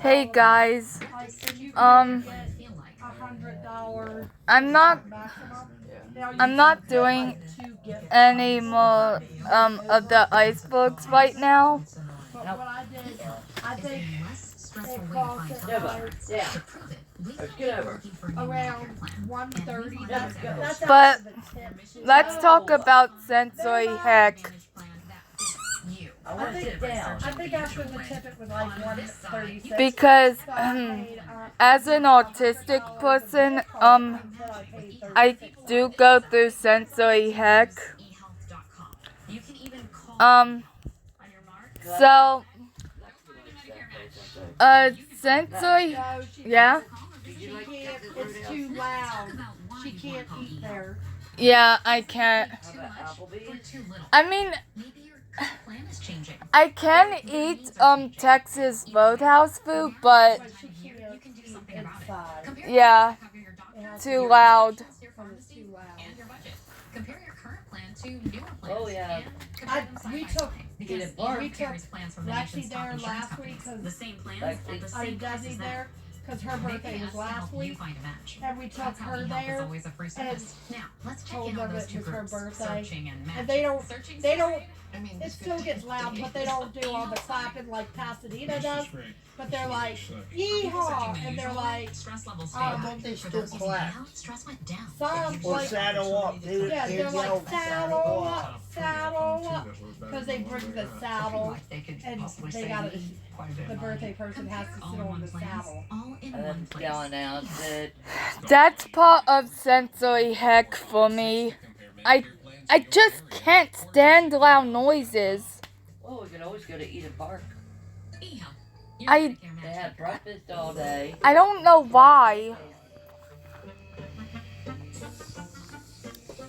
Hey guys, $100 I'm not maximum. Now you I'm not can get doing like 2 gift any cards. more of the ice books right now. But what I did, I think it cost it around 130. That's But after the tip. let's talk about sensory heck. I think after the tip it was like 136. Because So I paid, as an autistic person, I do go through sensory heck. So sensory, yeah. She can't. It's too loud. She can't eat there. Yeah, I can't. I mean, I can eat Texas Roadhouse food, but But she can't eat inside. yeah, It has too to loud. when it's too loud. Oh yeah. We took Lexi there last week because I mean Desi there because her birthday was last week, and we took her there and told them it was her birthday, and they don't. It still gets loud, but they don't do all the clapping like Pasadena does. But they're like, yeehaw, and they're like, Don't they still clap? some Or like, saddle up. yeah, They they're like yell saddle up, saddle up, because they bring the saddle, and they gotta, the birthday person has to sit on the saddle. And then yelling out that That's part of sensory heck for me. I just can't stand loud noises. oh, we could always go to Eden Park. I They had breakfast all day. I don't know why,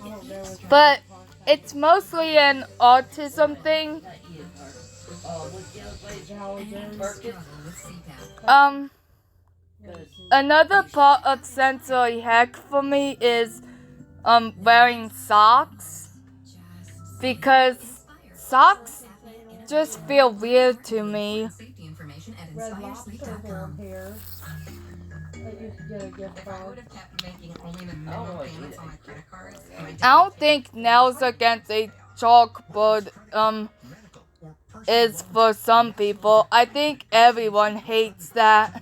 I don't know. but it's mostly an autism thing. Not Eden Park. Oh, what's the other place? Perkins. Um, 'Cause another part of sensory heck for me is wearing socks, because socks just feel weird to me. Red Lobster's on here that you can get a gift card. I don't think nails against a chalkboard is for some people. I think everyone hates that.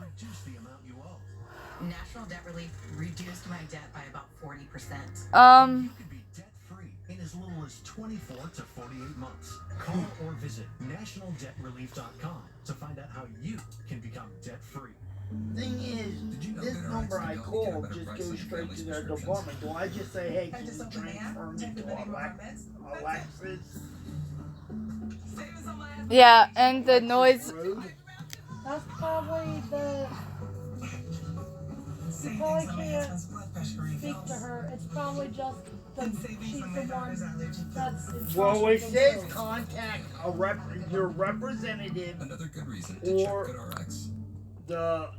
National Debt Relief reduced my debt by about 40%. Um, You could be debt-free in as little as 24 to 48 months. Call or visit nationaldebtrelief.com to find out how you can become debt-free. thing is, this number I called just goes straight to their department. Do I just say, hey, can you transfer me to Alexis? yeah, and the noise. Road? That's probably the. You probably can't speak to her. It's probably just she's the one that's in charge Well, of it them says both. contact your representative Another good reason Or- to check GoodRx. the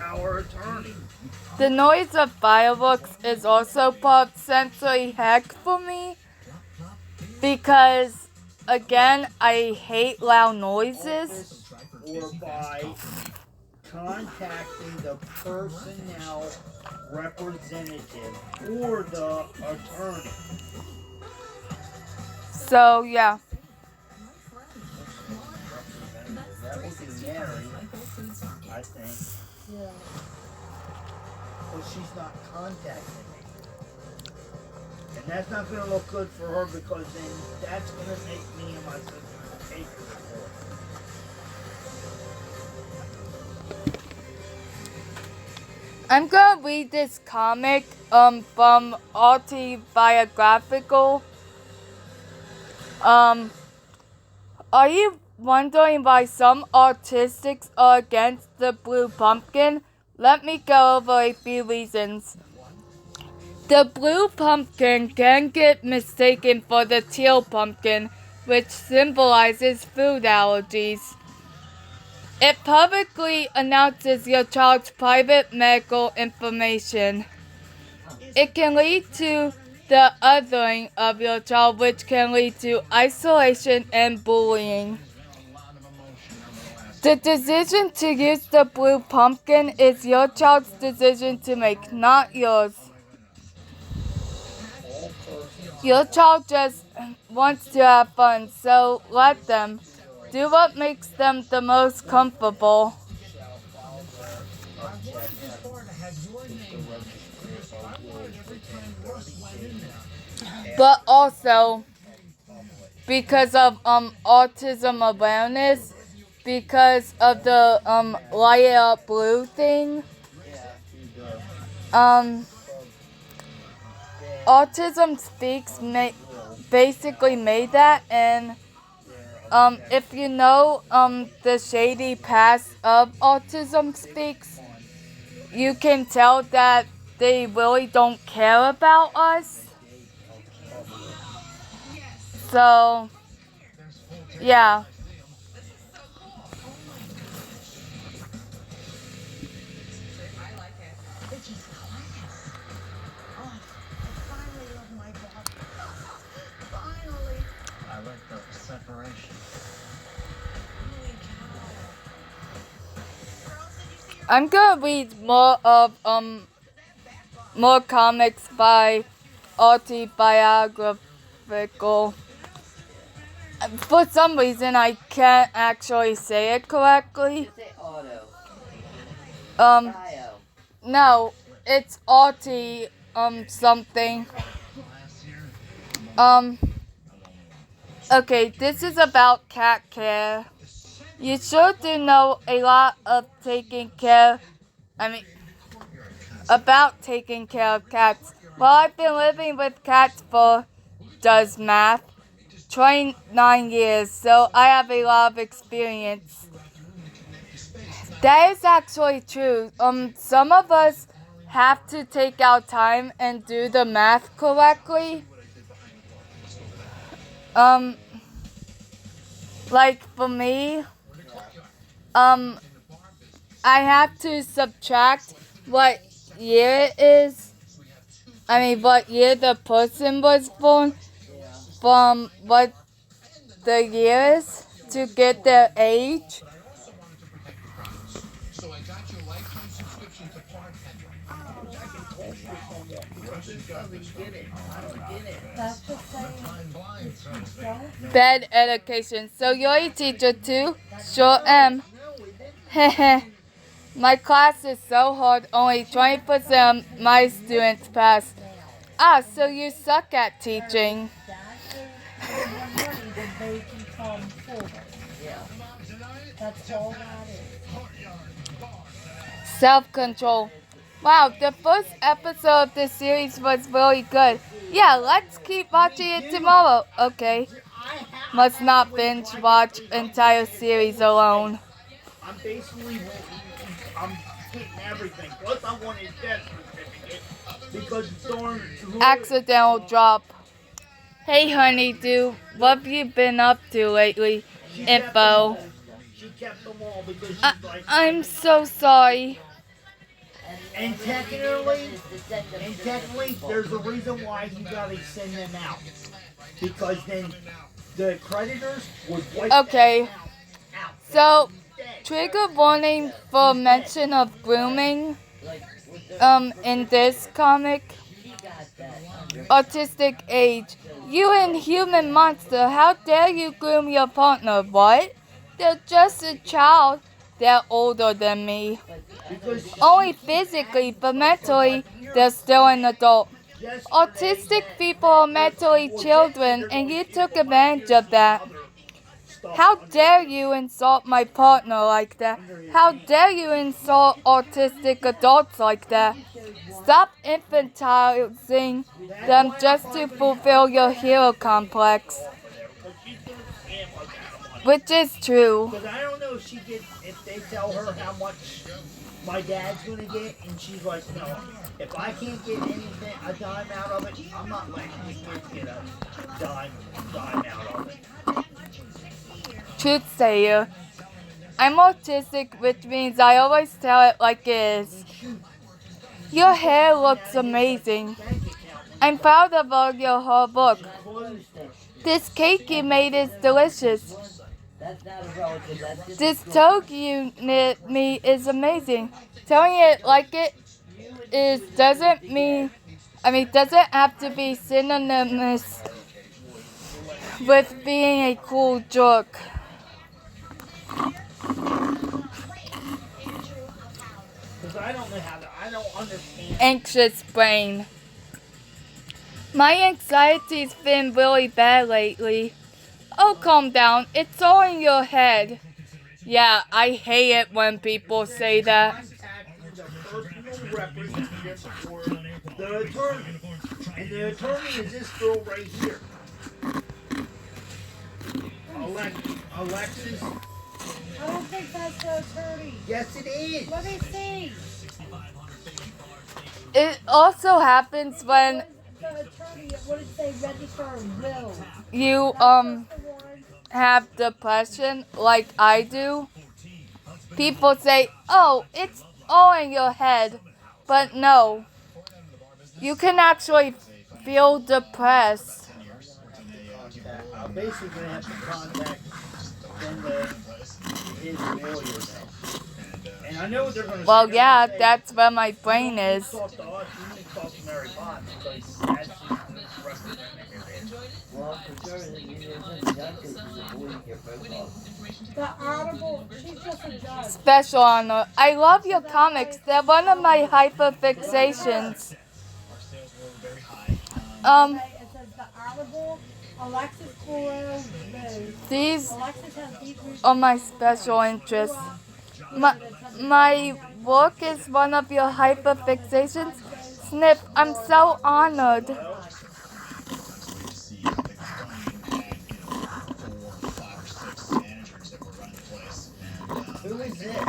our attorney. The noise of fireworks is also part of sensory heck for me, because again, I hate loud noises. Or by contacting the personnel representative or the attorney. So yeah. That would be Mary, I think. Yeah. But she's not contacting me. And that's not gonna look good for her because then that's gonna make me and my sister take her to court. I'm gonna read this comic from Autobiographical. Are you wondering why some autistics are against the blue pumpkin? Let me go over a few reasons. The blue pumpkin can get mistaken for the teal pumpkin, which symbolizes food allergies. It publicly announces your child's private medical information. It can lead to the othering of your child, which can lead to isolation and bullying. The decision to use the blue pumpkin is your child's decision to make, not yours. Your child just wants to have fun, so let them. Do what makes them the most comfortable. But also, because of autism awareness, because of the light it up blue thing, Autism Speaks basically made that, and if you know the shady past of Autism Speaks, you can tell that they really don't care about us. So, yeah. I like the separation. I'm gonna read more comics by autobiographical. For some reason, I can't actually say it correctly. Is it auto? Um, Bio. no, it's auti something. Um, okay, this is about cat care. You sure do know a lot of about taking care of cats. Well, I've been living with cats for, does math, 29 years, so I have a lot of experience. That is actually true. Some of us have to take our time and do the math correctly. Like for me, I have to subtract what year it is. What year the person was born from what the year is to get their age. So I got your lifetime subscription to Park That's just saying. Bad education. So you're a teacher too? Sure am. Heh. My class is so hard, only 20% of my students pass. Ah, so you suck at teaching. That's all that is. Self-control. Wow, the first episode of this series was really good. Yeah, let's keep watching it tomorrow. Okay. Must not binge watch entire series alone. I'm basically I'm getting everything. Plus, I want his death certificate because Thorn. Accidental drop. Hey honeydew, what have you been up to lately? Info. She kept them all because she's like. I'm so sorry. And technically, there's a reason why you gotta send them out. Because then the creditors would wipe Okay. them out. So, trigger warning for mention of grooming. In this comic. Autistic age. You inhuman monster, how dare you groom your partner? What? They're just a child. They're older than me. Only physically, but mentally, they're still an adult. Autistic people are mentally children, and you took advantage of that. How dare you insult my partner like that? How dare you insult autistic adults like that? Stop infantilizing them just to fulfill your hero complex. Which is true. Because I don't know if they tell her how much my dad's gonna get, and she's like, no, if I can't get anything, a dime out of it, I'm not letting these kids get a dime out of it. Truth sayer. I'm autistic, which means I always tell it like it is. Your hair looks amazing. I'm proud of all your hard work. This cake you made is delicious. That's not a relative. That's just This a toad unit me is amazing. Telling it like it is doesn't have to be synonymous with being a cool jerk. Because I don't know I don't understand. Anxious brain. My anxiety's been really bad lately. Oh, calm down. It's all in your head. Yeah, I hate it when people say that. Contacting the personal representative for the attorney. And the attorney is this girl right here. Alexis. I don't think that's the attorney. Yes, it is. Let me see. It also happens when The attorney, what did they register a will? you The one. have depression like I do. People say, "Oh, it's all in your head." But no. You can actually feel depressed. I'm basically going to have to contact his lawyer. And I know what they're going to Well, say. yeah, that's where my brain is. Talk to us, you need to talk to Mary Bond because that's who's representative. well, for sure, it isn't done because she's avoiding your phone calls. The audible, she's just a judge. Special honor. I love your comics. They're one of my hyperfixations. Okay, it says the audible Alexis Coral Rose. These Alexis has deep roots. are my special interests. My work is one of your hyperfixations. Snip, I'm so honored. Who is this? And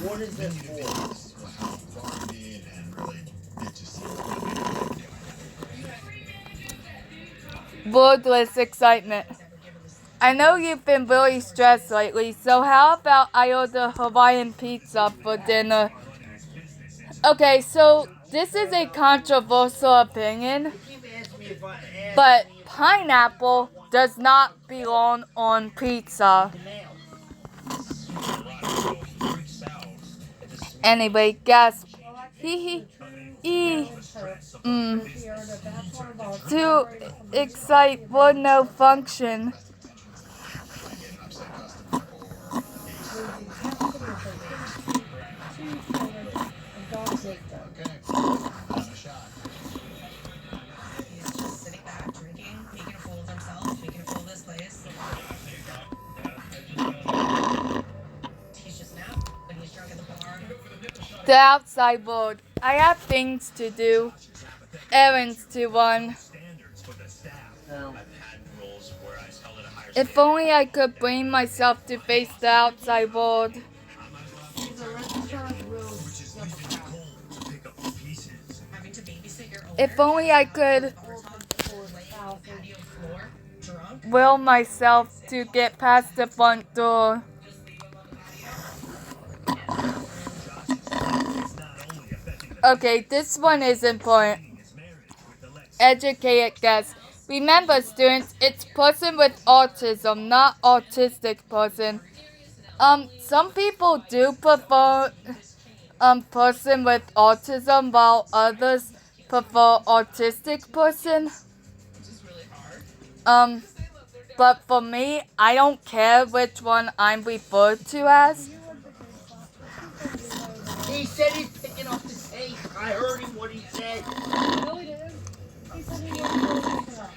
what is this for? Wordless excitement. I know you've been really stressed lately, so how about I order Hawaiian pizza for dinner? Okay, so this is a controversial opinion, but pineapple does not belong on pizza. Anyway, gasp. Hee hee. To excite would no function. The outside world. I have things to do. Errands to run. No. If only I could bring myself to face the outside world. If only I could will myself to get past the front door. Okay, this one is important. Educated guess. Remember, students, it's person with autism, not autistic person. Some people do prefer person with autism, while others prefer autistic person. But for me, I don't care which one I'm referred to as. He said he's picking up the tape. I heard him what he said. No, he didn't. He said he wasn't going to.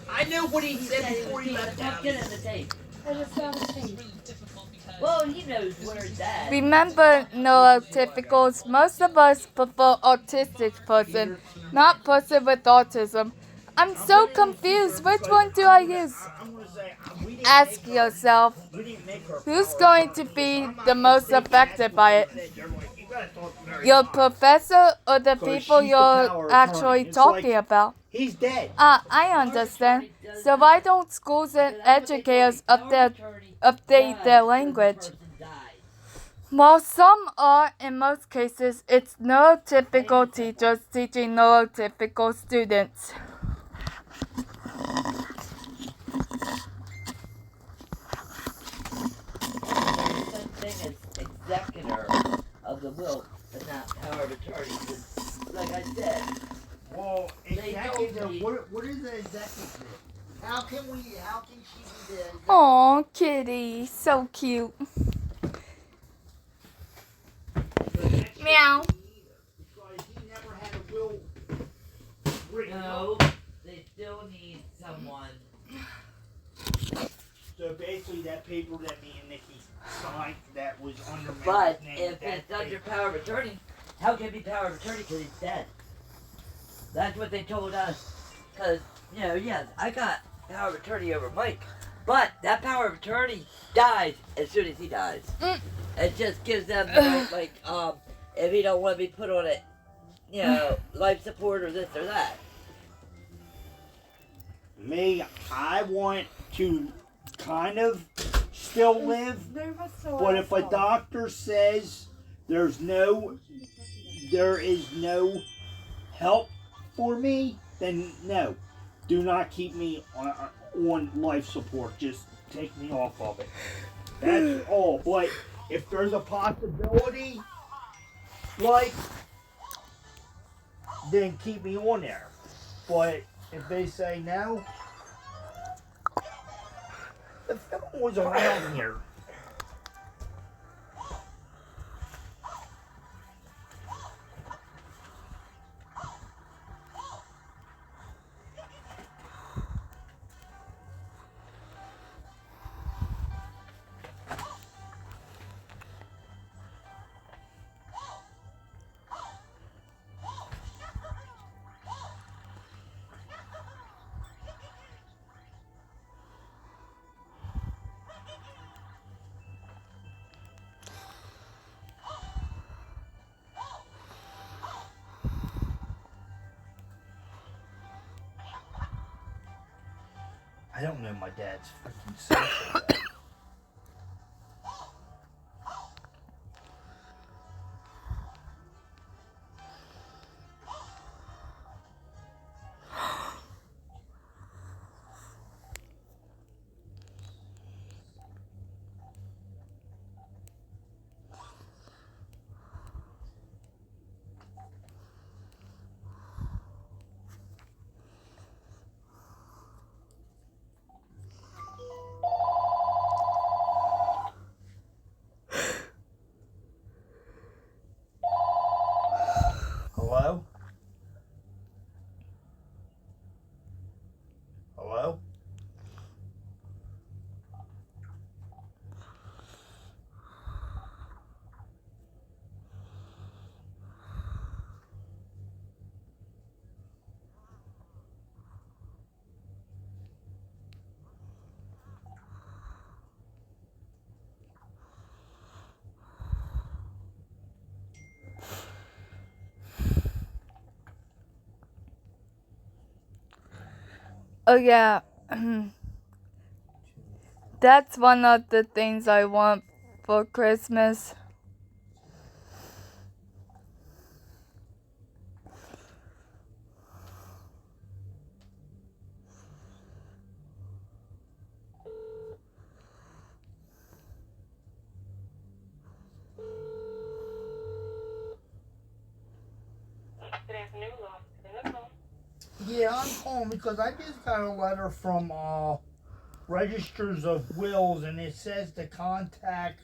I knew what he said before he left out. Get in the tape. And it's not a tape. Well, he knows where it's at. Remember, neurotypicals, most of us prefer autistic person, not person with autism. I'm so confused. Which one do I use? Ask yourself, who's going to be the most affected by it? Your professor or the people you're actually talking about? He's dead. I understand. So why don't schools and educators update their language? While some are, in most cases, it's neurotypical teachers teaching neurotypical students. as executor of the will, but not power of attorney. 'Cause, like I said, Well, They told executive, me- what is the executive? How can she be the executive? Aw, kitty. So cute. Meow. Because he never had a will written no, up. they still need someone. So basically that paper that me and Nikki signed that was under But Mary's name. if that it's under paper- power of attorney, how can it be power of attorney? Because he's dead. That's what they told us. Because, yes, I got power of attorney over Mike. But that power of attorney dies as soon as he dies. It just gives them, if he don't want to be put on it, life support or this or that. Me, I want to kind of still live, but if a doctor says there is no help for me, then no, do not keep me on life support. Just take me off of it. That's all. But if there's a possibility, then keep me on there. But if they say no, the film was around here. I don't know my dad's freaking social. Hello? Hello? Oh, yeah. That's one of the things I want for Christmas. Good afternoon, Nicole. Yeah, I'm calling because I just got a letter from Registers of Wills, and it says to contact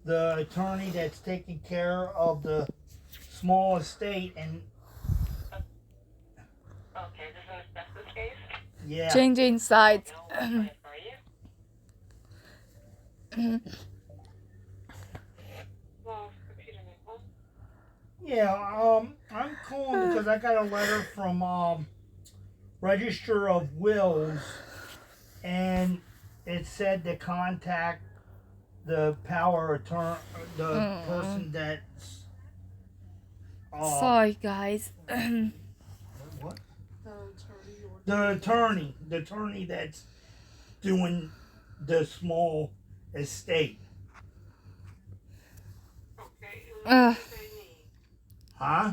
the attorney that's taking care of the small estate. And Okay, this is an asbestos case. yeah, Changing sides. What can I do for you? Well, computer Nicole. yeah. I'm calling because I got a letter from Register of Wills, and it said to contact the power attorney, the person that's Sorry, guys. what? The attorney that's doing the small estate. Okay, Ugh. what is it they need? Huh?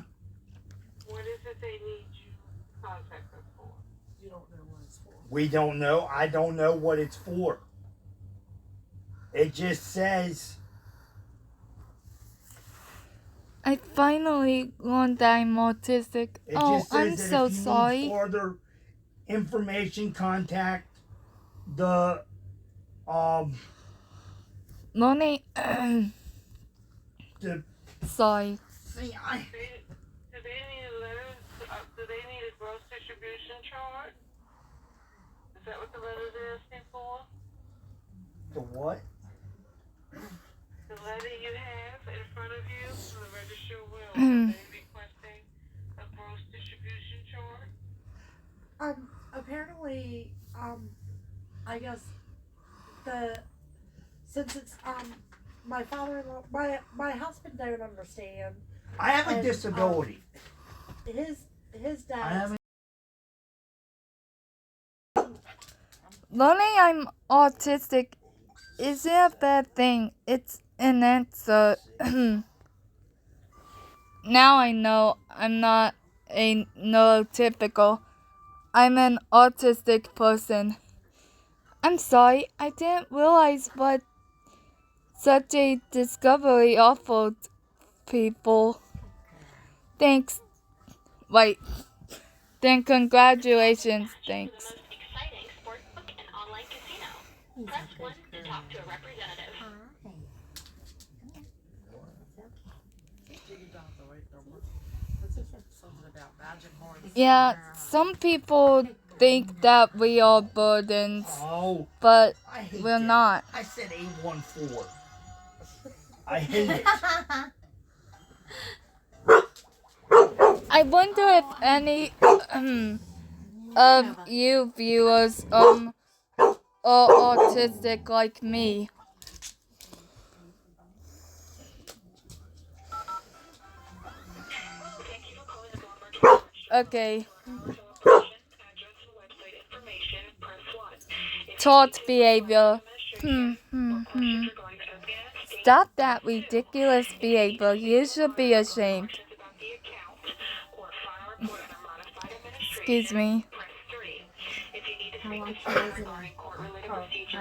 What is it they need you to contact us for? You don't know what it's for. We don't know. I don't know what it's for. It just says I finally learned that I'm autistic. It Oh, just says I'm that so if you sorry. need further information, contact the Lonnie, the sorry. see Do they need letters? Do they need a gross distribution chart? Is that what the letters are asking for? the what? The letter you have in front of you from the register of will, are they requesting a gross distribution chart? Apparently, I guess since it's my father-in-law, my husband don't understand. I have a And, disability. His I dad. have Learning I'm autistic isn't a bad thing. It's an answer. Now I know I'm not a neurotypical. I'm an autistic person. I'm sorry, I didn't realize what such a discovery offered people. Thanks. Wait. Then congratulations. Thanks. The most exciting sportsbook and online casino. Press 1 to talk to a representative. Yeah, some people think that we are burdens, but I hate we're that. not. I said 814. I hate it. I wonder if any of you viewers are autistic like me. Okay. Taught behavior. Stop that ridiculous behavior. You should be ashamed. Excuse me. How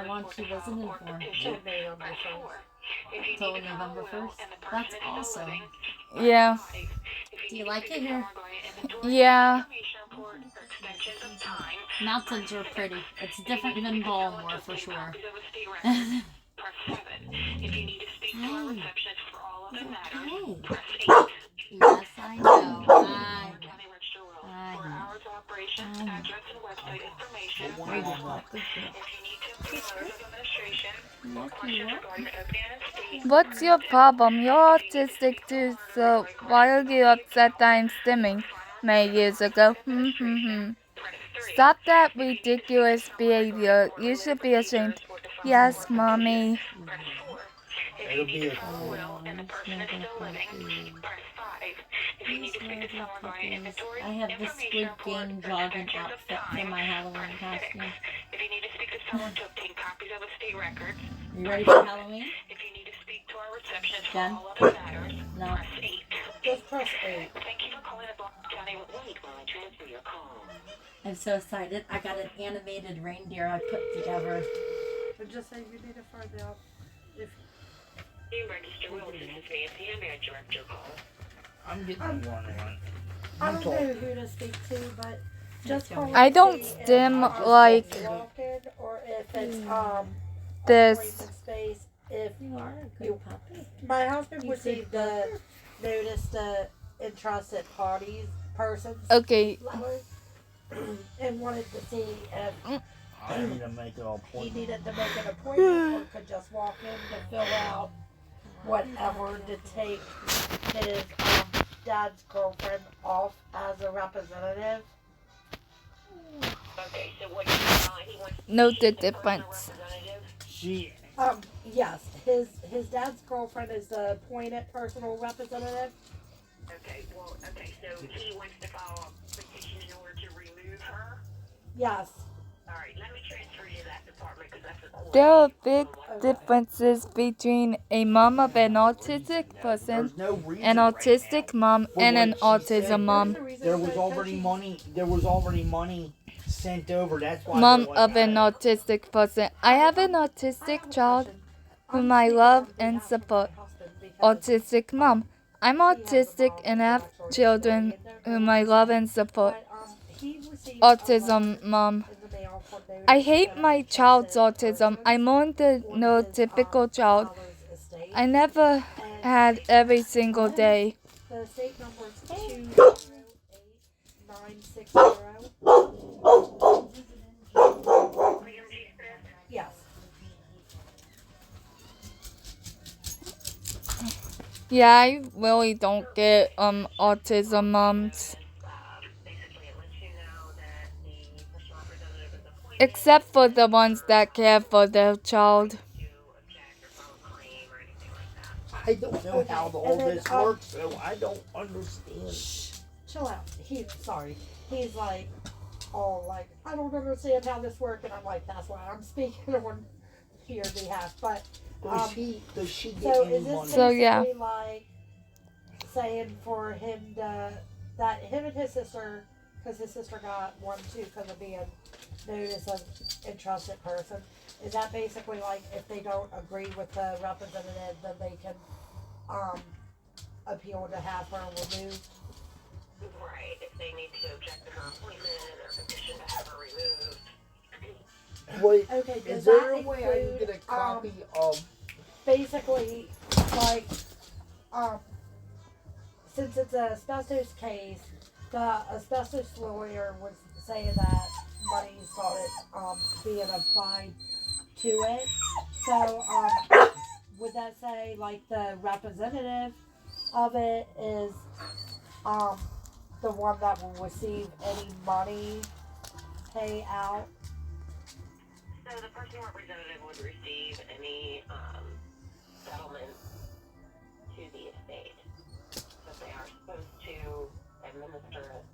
long she was in it for? Till November 1st? That's awesome. Yeah. Do you like it here? Yeah. Mountains are pretty. It's different than Baltimore for sure. Hey. Yes, I know. What's your problem? You're autistic too, so why are you upset that I'm stimming many years ago? Stop that ridiculous behavior. You should be ashamed. Yes, Mommy. It'll be a I have the Squid Game jogging outfit for my Halloween costume. If you need to speak to someone to obtain copies of a state record, You ready for Halloween? if you need to speak to our receptionist for Jen? all other matters, No. press 8. Just press 8. Thank you for calling the Block County. Wait while I transfer your call. I'm so excited. I got an animated reindeer I put together. But just say you need to find out if You register will. This is Nancy. I may direct your call. I'm getting one. I don't know who to speak to, but just call I and don't see if stim my husband's like walking or if it's this. open space. If You are a good puppy. my husband received the notice to entrusted parties persons Okay. letter and wanted to see if I need to make an he appointment. needed to make an appointment or could just walk in to fill out whatever to take his dad's girlfriend off as a representative. Okay, so what he wants to Know see the is a personal difference. representative. She Yes, his dad's girlfriend is the appointed personal representative. Okay, well, okay, so he wants to file a petition in order to remove her? Yes. All right, let me transfer you to that department because that's a There are big differences between a mom of an autistic person, there's no reason an autistic mom, For and an what she said. autism mom. There was already money sent over. That's why Mom they're like, of an autistic person. I have an autistic child whom I love and support. Autistic mom. I'm autistic and have children whom I love and support. He received Autism, Mom. in the mail for notice I hate of my child's entrusted autism. I'm persons on the on no his, typical child. father's estate. I never And had every single day. the estate number is 208-960. Yes. Yeah, I really don't get autism, moms. Except for the ones that care for their child. I don't know how all this works, so I don't understand. Chill out. He's like, all like, I don't understand how this works, and I'm like, that's why I'm speaking on your behalf. But Does she get so any is this money? So, yeah. basically like saying for him to that him and his sister, because his sister got one too because of being noticed as entrusted person. Is that basically like if they don't agree with the representative, then they can appeal to have her removed? Right, if they need to object to her appointment or petition to have her removed. Wait, Okay, does is there that a way I can include, get a copy of? basically, like, since it's an asbestos case, the asbestos lawyer was saying that money started being applied to it. So, would that say like the representative of it is the one that will receive any money payout? So the personal representative would receive any settlement to the estate. But they are supposed to administer it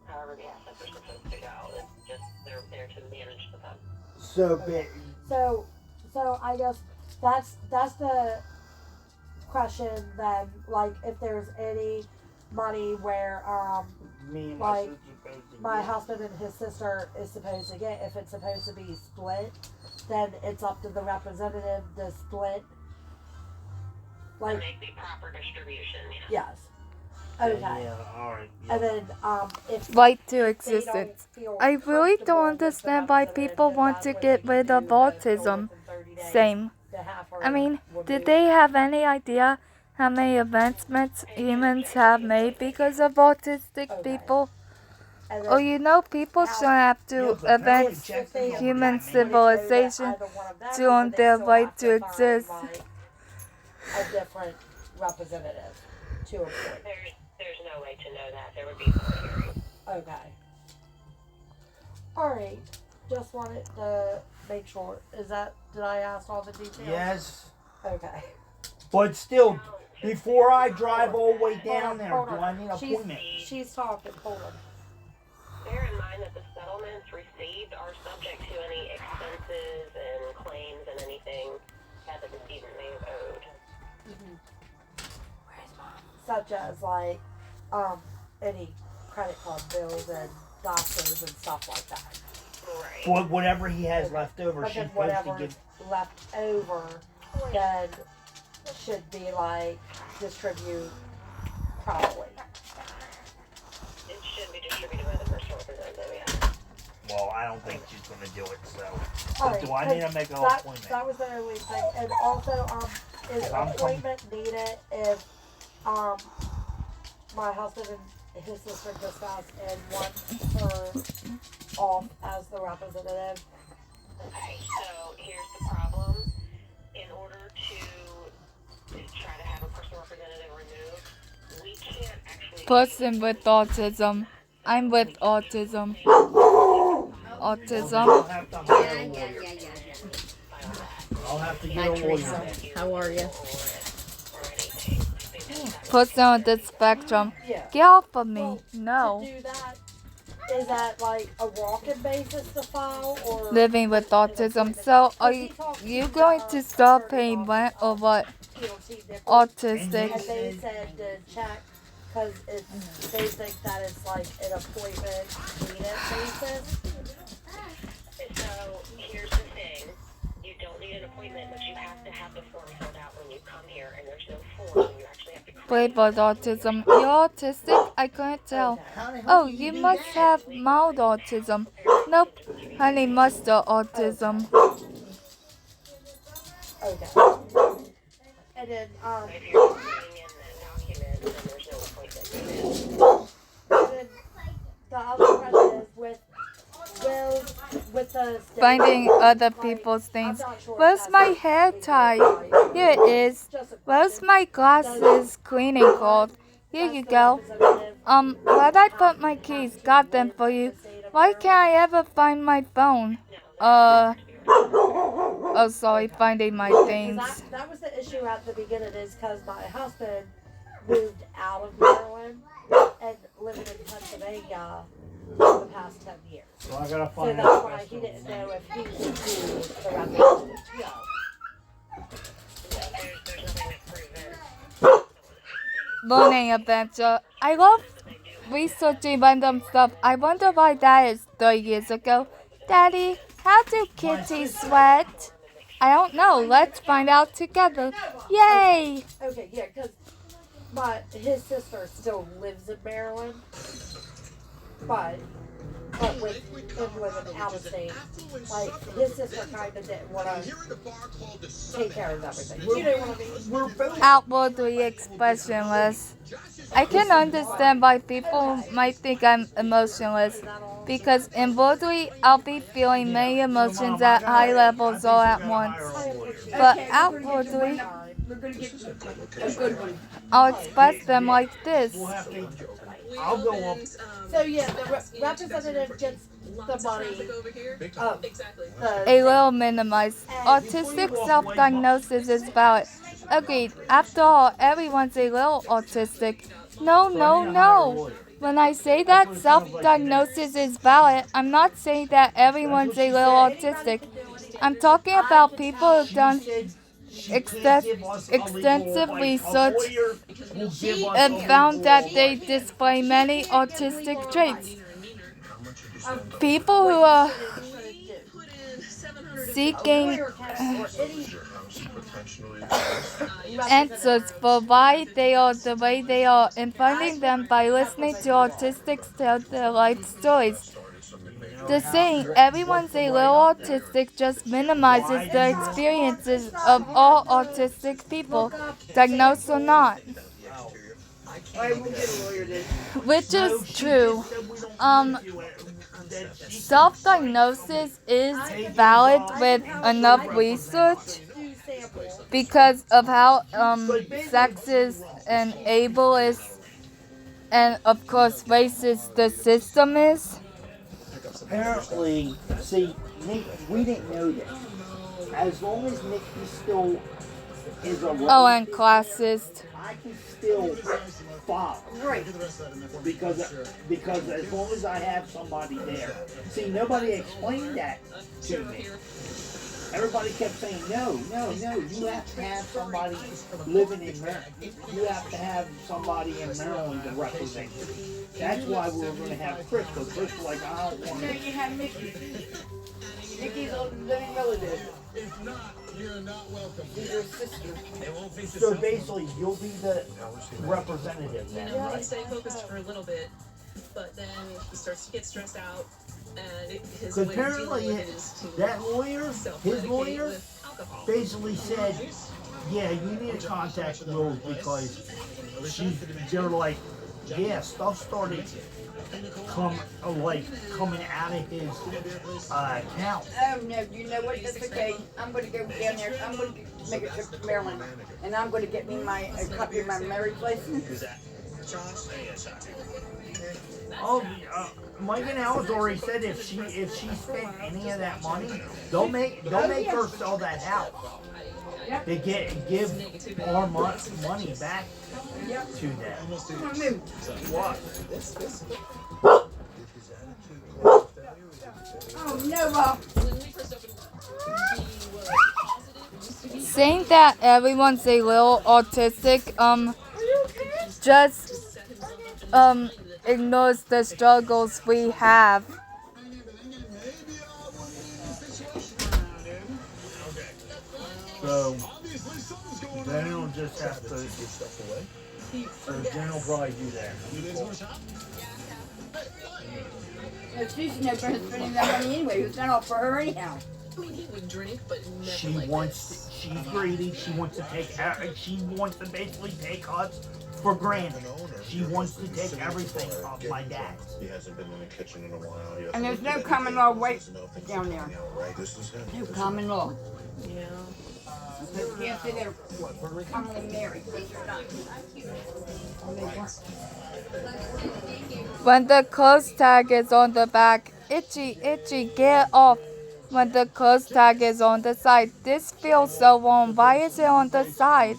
however the assets are supposed to go. It's just they're there to manage the funds. So I guess that's the question then, like if there's any money where Me and like, sister's supposed to my get. husband and his sister is supposed to get, if it's supposed to be split, then it's up to the representative to split. Like, Make the proper distribution, yes. Okay. Yeah, alright. Yeah. And then if Right to they don't existence. feel I really comfortable don't with the understand why representative, people then want that's to what get they can rid do, of appeal autism. within 30 days Same. to have her I mean, did removed. they have any idea how many advancements humans have made because of autistic Okay. people? And Oh, then you know, people shouldn't have Yeah, to but apparently advance Jackson they never human got me. civilization either one of them, to or own they their still right have to find, exist. like, a different representative to appoint. there's no way to know that. There would be court hearings. Okay. Alright. Just wanted to make sure. Did I ask all the details? Yes, Okay. but still, before I drive all the way down there, Hold do on. I need an appointment? She's talking. Hold on. Bear in mind that the settlements received are subject to any expenses and claims and anything that the decedent may have owed. Such as like any credit card bills and doctors and stuff like that. Right. Whatever he has left over, But she's then supposed to whatever's give. left over then should be like distribute properly. It should be distributed by the personal representative, yeah. Well, I don't think she's gonna do it. So, Alright, do I need to make an that, appointment? that was the only thing. And also, is If I'm appointment needed if my husband and his sister discuss and want her off as the representative? Okay, so here's the problem. In order to try to have a personal representative removed, we can't actually... Person with autism. I'm with autism. I'll Autism. have to hire a lawyer. I'll have to get a lawyer. How are you? Person on the spectrum. Yeah. Get off of me. Well, No. To do that, is that like a walk-in basis to file or Living with autism. So, are you going to stop paying rent or what? TLC different? Autistic. And they said to check because they think that it's like an appointment needed basis. So here's the thing. You don't need an appointment, but you have to have the form filled out when you come here, and there's no form. You actually have to flavored autism. You're autistic? I couldn't tell. Oh, you must have mild autism. Nope, honey mustard autism. Okay. And then, If you're not putting in the document, then there's no appointment needed. and then the other question is with the Finding other people's things. Where's my hair tie? Here it is. Where's my glasses cleaning cloth? Here you go. Where'd I put my keys? Got them for you. Why can't I ever find my phone? Oh, sorry, finding my things. That was the issue at the beginning, is because my husband moved out of Maryland and living in Pennsylvania for the past 10 years. So I gotta So find that's out. why he didn't know if he could do the referendum. Yeah, there's nothing that prevents. Learning adventure. I love researching random stuff. I wonder why that is 30 years ago. Daddy, how do kitties sweat? I don't know. Let's find out together. Yay! Okay, yeah, because his sister still lives in Maryland, but with him living out of state, like his sister kind of didn't want to take care of everything. You know what I mean? We're both Outwardly expressionless. I can understand why people might think I'm emotionless, because inwardly I'll be feeling many emotions at high levels all at once. But outwardly, We're gonna get a good one. I'll express them like this. we'll have to. I'll go up. So yeah, the representative gets the money. A little minimized. Autistic self-diagnosis is valid. Agreed. After all, everyone's a little autistic. No. When I say that self-diagnosis is valid, I'm not saying that everyone's a little autistic. I'm talking about people who've done extensive research and found that they display many autistic traits. People who are seeking answers for why they are the way they are and finding them by listening to autistics tell their life stories. The saying, everyone's a little autistic, just minimizes the experiences of all autistic people, diagnosed or not. Which is true. Self-diagnosis is valid with enough research because of how sexist and ableist and of course racist the system is. Apparently, see, Nick, we didn't know this. As long as Nick still is around, Oh, and classist. I can still follow. Right. Because as long as I have somebody there. See, nobody explained that to me. Everybody kept saying, no, you have to have somebody living in Maryland. You have to have somebody in Maryland to represent you. That's why we were going to have Chris, because Chris was like, I don't want No, to. you have Mickey. Mickey's a living relative. If not, you're not welcome. He's your sister. So basically, you'll be the representative You then, know, he right? stay focused for a little bit, but then he starts to get stressed out, and his Because way of dealing apparently, with it is to that lawyer, his self-medicate lawyer, with alcohol. basically said, yeah, you need to contact Rose because they're like, yeah, stuff started coming out of his account. Oh no, you know what, that's okay. I'm gonna go down there, I'm gonna make a trip to Maryland, and I'm gonna get me a copy of my marriage license. Oh, Mike and Alice already said if she spent any of that money, they'll make her sell that house. They give our money back to them. What? Oh no, Bob. Saying that everyone's a little autistic, just ignores the struggles we have. So they don't just have to He So forgets. Jen will probably do that. You guys want to shop? But she's no friend spending that money anyway. It's not all for her anyhow. I mean, he would drink, but never She like wants. this. She's greedy. She wants to take. She wants to basically take us for granted. She wants to take everything off my dad. He hasn't been in the kitchen in a while. And there's no common law weight down there. This is him. No common law. Yeah. But you can't say they're commonly married. These are not. They weren't. When the close tag is on the back, itchy, itchy, get off. When the close tag is on the side, this feels so warm. Why is it on the side?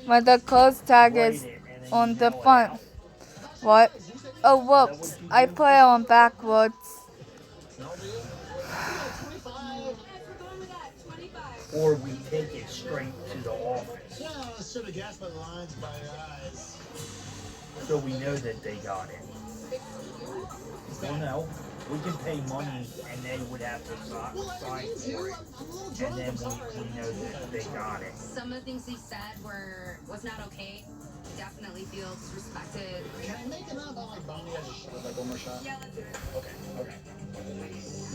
When the close tag is on the front. What? Oh, whoops. I put it on backwards. Or we take it straight to the office. Yeah, I should have guessed by the lines by your eyes. So we know that they got it. Well, no. We can pay money and they would have to sign for it. And then we know that they got it. Some of the things he said was not okay. Definitely feel disrespected. Can I make another like bounty as a shot, like one more shot? Yeah, let's do it. Okay.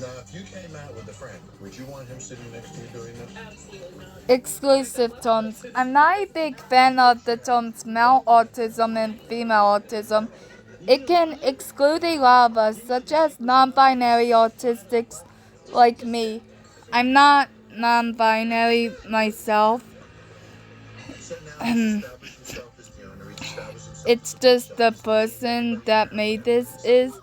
Now, if you came out with a friend, would you want him sitting next to you doing this? Absolutely not. Exclusive terms. I'm not a big fan of the terms male autism and female autism. It can exclude a lot of us, such as non-binary autistics like me. I'm not non-binary myself. So now he's established himself as the owner. He's established himself. It's just the person that made this is.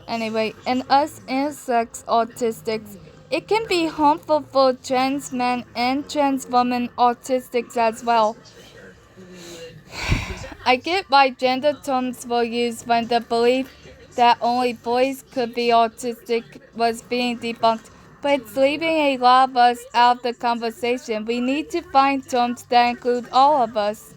Anyway, and us intersex autistics, it can be harmful for trans men and trans women autistics as well. I get why gender terms were used when the belief that only boys could be autistic was being debunked, but it's leaving a lot of us out of the conversation. We need to find terms that include all of us.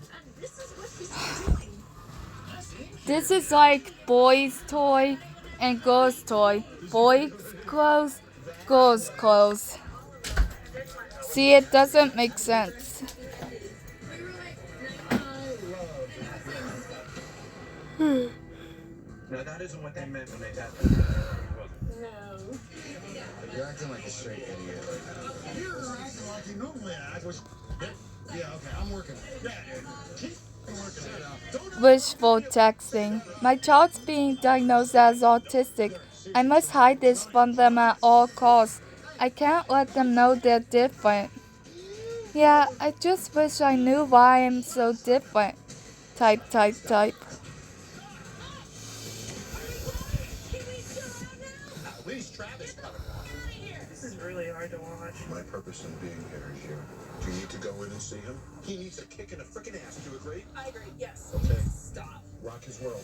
This is like boys' toy and girls' toy. Boys' clothes, girls' clothes. See, it doesn't make sense. Now, that isn't what they meant when they tapped into that earlier, No. You're acting like a straight idiot right now. You're acting like you normally act. Yeah, okay, I'm working. Yeah, keep working it out. Wishful texting. My child's being diagnosed as autistic. I must hide this from them at all costs. I can't let them know they're different. Yeah, I just wish I knew why I'm so different. Type, type, type. At least Travis cut him off. This is really hard to watch. My purpose in being here is you. Do you need to go in and see him? He needs a kick in the frickin' ass. Do you agree? I agree. Yes. Okay. Stop. Rock his world.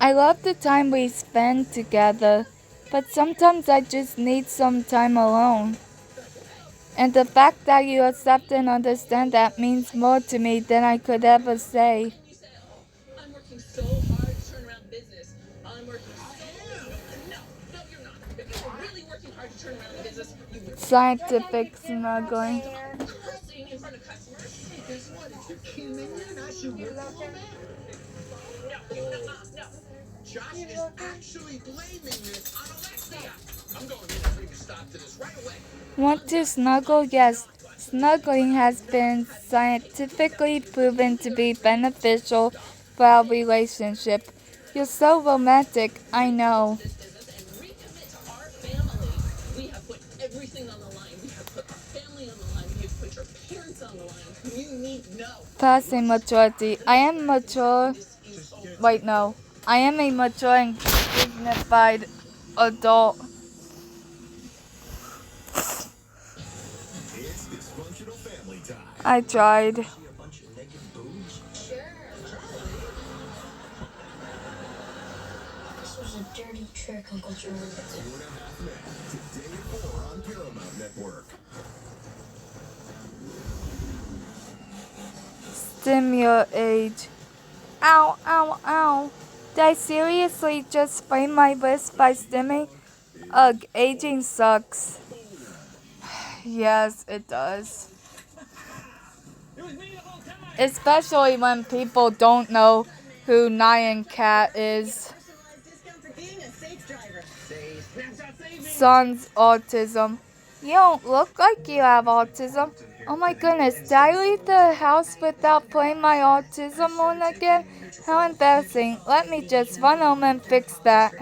I love the time we spend together, but sometimes I just need some time alone. And the fact that you accept and understand that means more to me than I could ever say. I'm working so hard to turn around business. I'm working so No, you're not. If you were really working hard to turn around the business, you would Scientific smuggling. cursing in front of customers. Hey, guess what? If you're kidding me, I should work for a man. No. Josh is actually blaming this on Alexia. I'm going in and bring a stop to this right away. Want to snuggle? Yes. Snuggling has been scientifically proven to be beneficial for our relationship. You're so romantic, I know. This business and recommit to our family. We have put everything on the line. We have put our family on the line. We have put your parents on the line. You need no. Passing maturity. I am mature. Wait, no. I am a mature and dignified adult. It's dysfunctional family time. I tried. See a bunch of naked boobs? This was a dirty trick, Uncle George. 2.5 Men. Today at 4 on Paramount Network. Stimulate. Ow, ow, ow. Did I seriously just sprain my wrist by stimming? Ugh, aging sucks. Yes, it does. It was me the whole time. especially when people don't know who Nyan Cat is. Son's autism. You don't look like you have autism. Oh my goodness, did I leave the house without putting my autism on again? How embarrassing. Let me just run home and fix that.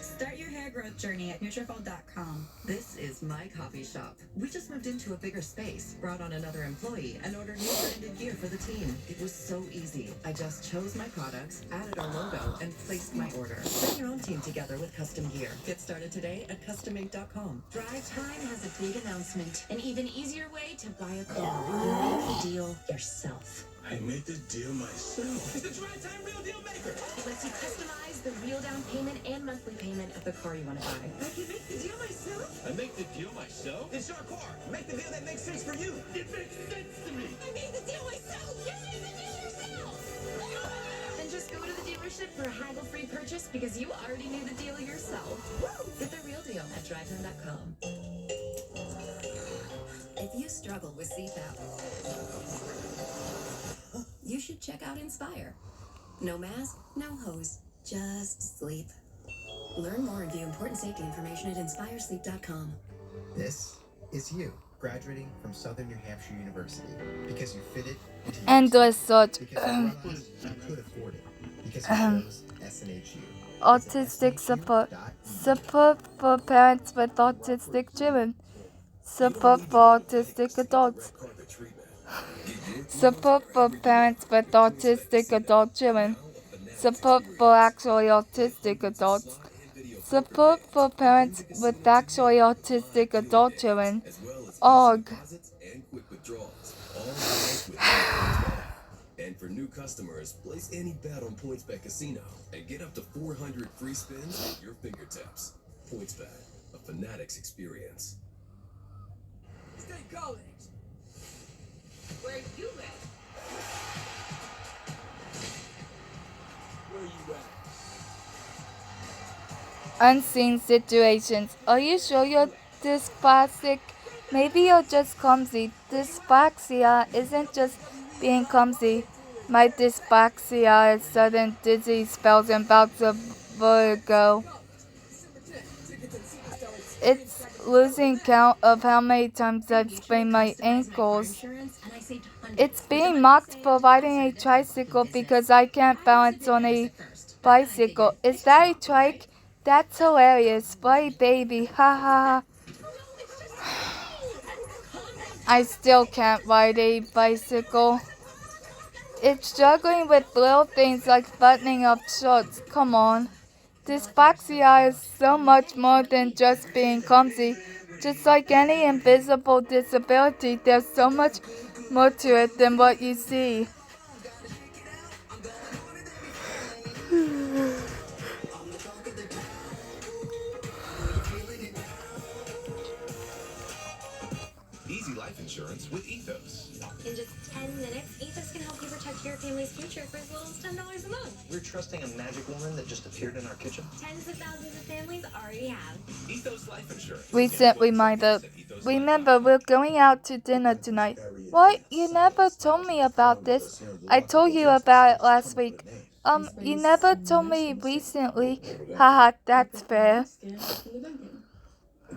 Start your hair growth journey at Nutrafol.com. This is my coffee shop. We just moved into a bigger space, brought on another employee, and ordered new branded gear for the team. It was so easy. I just chose my products, added our logo, and placed my order. Bring your own team together with custom gear. Get started today at CustomMade.com. Drive Time has a big announcement. An even easier way to buy a car. You make the deal yourself. I made the deal myself. It's the Drive Time Real Deal Maker. It lets you customize the real down payment and monthly payment of the car you want to buy. I can make the deal myself? I make the deal myself? It's your car. Make the deal that makes sense for you. It makes sense to me. I made the deal myself. You made the deal yourself. Then just go to the dealership for a haggle-free purchase because you already knew the deal yourself. Get the real deal at DriveTime.com. If you struggle with CPAP, you should check out Inspire. No mask, no hose, just sleep. Learn more and view important safety information at inspiresleep.com. This is you, graduating from Southern New Hampshire University, because you fit it into your Endless search. because you could afford it, because you chose SNHU. Autistic support. Support for parents with autistic children. Support for autistic adults. Support for parents with autistic adult children. Support for actually autistic adults. Support for parents with actually autistic adult children. ORG. And for new customers, place any bet on PointsBet Casino and get up to 400 free spins at your fingertips. PointsBet, a fanatic's experience. State College. Where you at? Where you at? Unseen situations. Are you sure you're dyspraxic? Maybe you're just clumsy. Dyspraxia isn't just being clumsy. My dyspraxia is sudden dizzy spells and bouts of vertigo. It's losing count of how many times I've sprained my ankles. It's being mocked for riding a tricycle because I can't balance on a bicycle. Is that a trike? That's hilarious. What a baby. Ha ha ha. I still can't ride a bicycle. It's struggling with little things like buttoning up shorts. Come on. Dyspraxia is so much more than just being clumsy. Just like any invisible disability, there's so much more to it than what you see. Easy life insurance with Ethos. In just 10 minutes, Ethos can help you protect your family's future for as little as $10 a month. We're trusting a magic woman that just appeared in our kitchen. Tens of thousands of families already have. Ethos Life Insurance. Recent reminder. Remember, we're going out to dinner tonight. What? You never told me about this. I told you about it last week. You never told me recently. Haha, that's fair. I think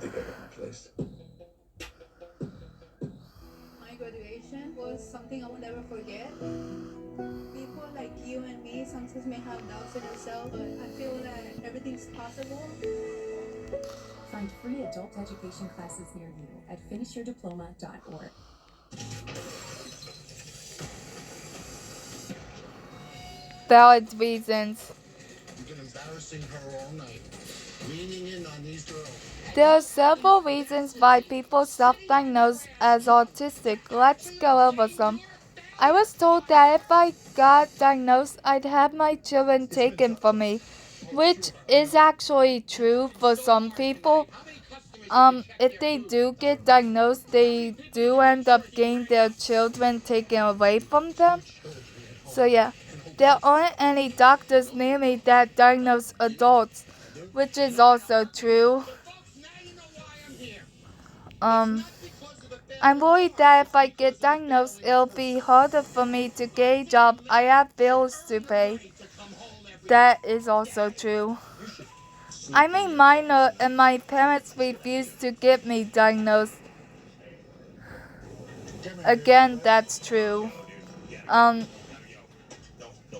I got my place. My graduation was something I will never forget. People like you and me sometimes may have doubts in themselves, but I feel that everything's possible. Find free adult education classes near you at finishyourdiploma.org. Valid reasons. You've been embarrassing her all night. Leaning in on these girls. There are several reasons why people self-diagnose as autistic. Let's go over some. I was told that if I got diagnosed, I'd have my children taken from me, which is actually true for some people. If they do get diagnosed, they do end up getting their children taken away from them. So yeah, there aren't any doctors near me that diagnose adults, which is also true. I'm worried that if I get diagnosed, it'll be harder for me to get a job. I have bills to pay. That is also true. I'm a minor and my parents refused to get me diagnosed. Again, that's true.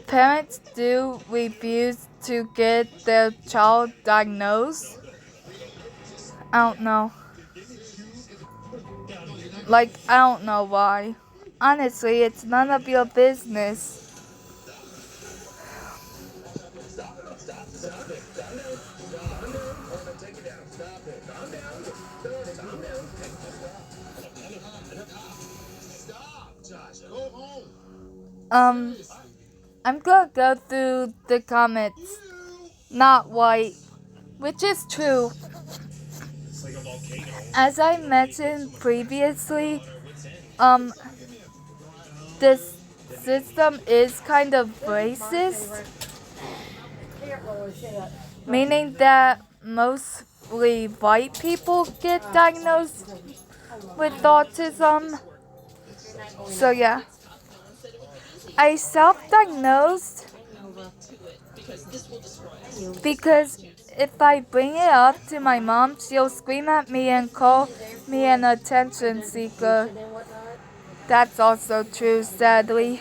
Parents do refuse to get their child diagnosed. I don't know. I don't know why. Honestly, it's none of your business. I'm gonna go through the comments. Not white, which is true. As I mentioned previously, this system is kind of racist, meaning that mostly white people get diagnosed with autism. So yeah, I self-diagnosed because if I bring it up to my mom, she'll scream at me and call me an attention seeker. That's also true, sadly.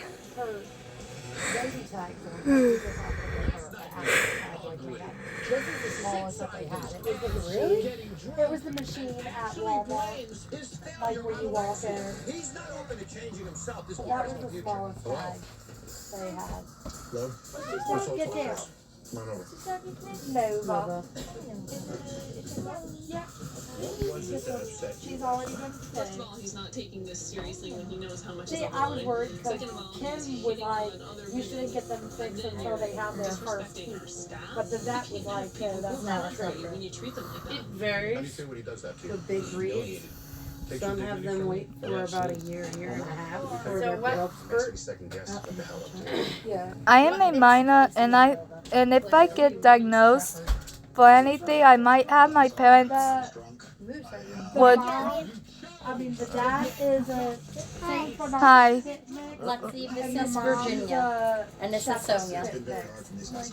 This is the smallest that they had. It was the machine. It was the machine at Walmart, like where you walk in. He's not open to changing himself. This That was the smallest bag they had. Love? Get down. Come on over. Nova. Yeah. Was it that upset? She's already been First fed. of all, he's not taking this seriously when he knows how much See, is on the I was line. worried because Second of all, Kim was like, you shouldn't get them fixed until they have their first teeth. But the vet was like, that's not true. When you treat them like that. It How do you varies. feel when he does that to you? The big breeds. Takes Some your have dignity them from wait you? for about a Absolutely. year and a half for So their what- growth Makes spurt. me second guess what the hell I'm doing. Yeah. I am a minor, and if I get diagnosed for anything, I might have my parents would. The dad is a Saint Bernard Hi. picnic. Lexi, this And the is mom's Virginia. a And this is shepherd Sonia. picnic.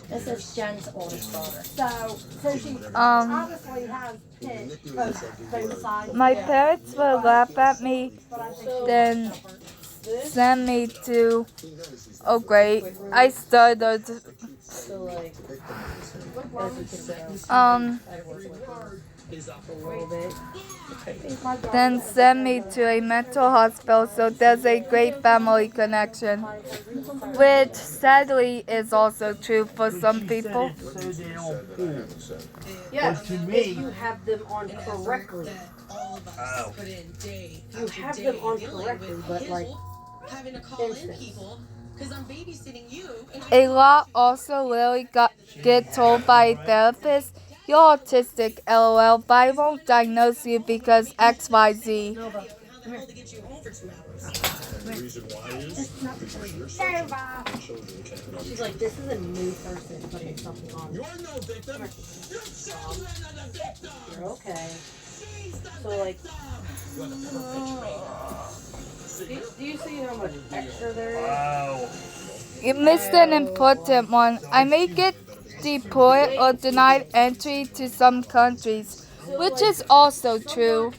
This is Jen's oldest daughter. So she obviously has pits both sides. My parents will laugh at me, then send me to. Oh great, I stuttered. So like, Is a little bit. Then send me to a mental hospital, so there's a great family connection, which sadly is also true for some people. Yes, to if me, you have them on correctly. You have them on correctly, but like, having to call in instance. people because I'm babysitting you. And A lot also really get told by a therapist, you're autistic, lol, but I won't diagnose you because XYZ. the reason why is because you're searching children can't She's like, this is a new person putting something on. You're no victim. Your children are the victim. You're okay. So like, do you see how much extra there is? wow. You missed an important one. I may get deported or denied entry to some countries, which is also true.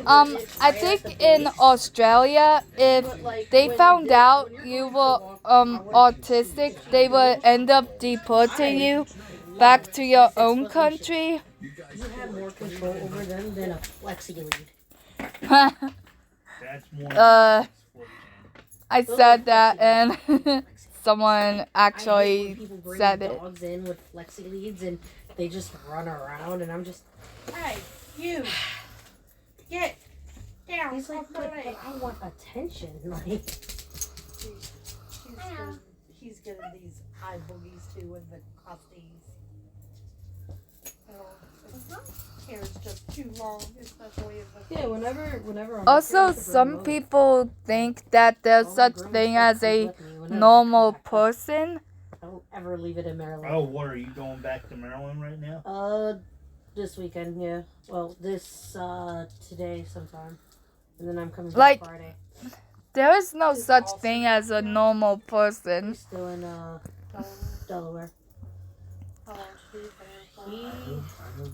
I think in Australia, if they found out you were autistic, they would end up deporting you back to your own country. You have more control over them than a flexi lead. That's one. I said that and someone I actually hate when people bring said it. dogs in with flexi leads and they just run around and I'm just, Hey, you. Get down. he's like, but I want attention. Like, He's getting these eye boogies too with the crusties. Hair's just too long, especially if yeah, whenever I'm Also, some people think that there's such thing as a normal person. I don't ever leave it in Maryland. Oh, what are you going back to Maryland right now? This weekend, yeah. Well, today sometime. And then I'm coming Like, back Friday. there is no He's such also thing as a normal person. He's still in Delaware. How long should he I hope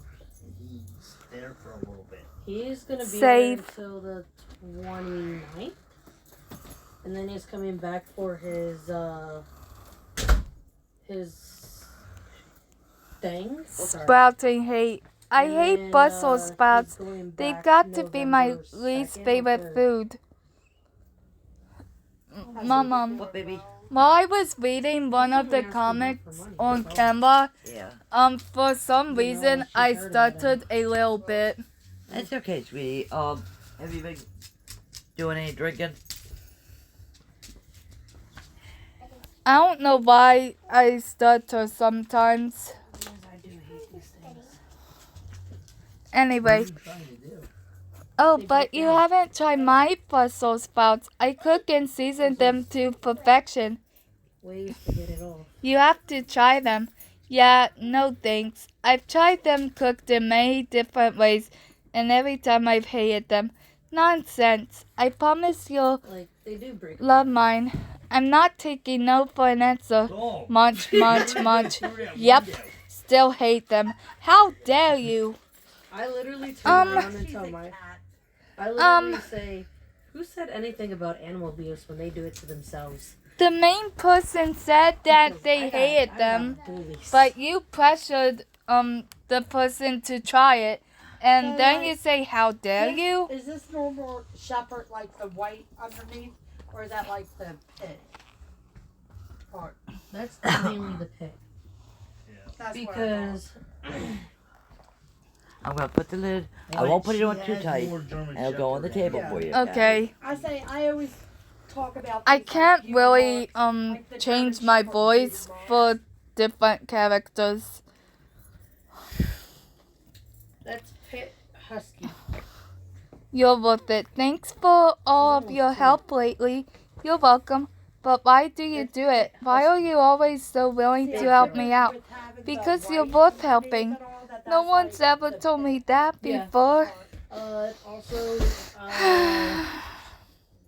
he's there for a little bit. He's gonna be Safe. there until the 29th. And then he's coming back for his thing. Sprouting hate. I And hate then, Brussels sprouts. he's going They've back got to be my November least 2nd or favorite 3rd. food. Mom, What, baby? while I was reading one of the comics on Canva, for some reason I stuttered a little bit. That's okay, sweetie. Have you been doing any drinking? I don't know why I stutter sometimes. Anyway. Oh, but you haven't tried my Brussels sprouts. I cook and season them to perfection. Ways to get it off. You have to try them. Yeah, no thanks. I've tried them cooked in many different ways, and every time I've hated them. Nonsense. I promise you'll They do break love mine. I'm not taking no for an answer. Munch, munch, munch. Yep, still hate them. How dare you? I literally turn around and tell I literally say, who said anything about animal abuse when they do it to themselves? The main person said that they hated them, but you pressured the person to try it, and So, then you say, "How dare you?" Is this normal shepherd like the white underneath, or is that like the pit part? That's mainly the pit. That's Because I'm gonna put the lid. I won't put it on too tight. It'll go on the table for you. Okay. I always talk about. I can't really change my voice for different characters. that's pit husky. You're worth it. Thanks for all of your help lately. You're welcome. But why do you do it? Why are you always so willing to help me out? Because you're worth helping. No one's ever told me that before. Also,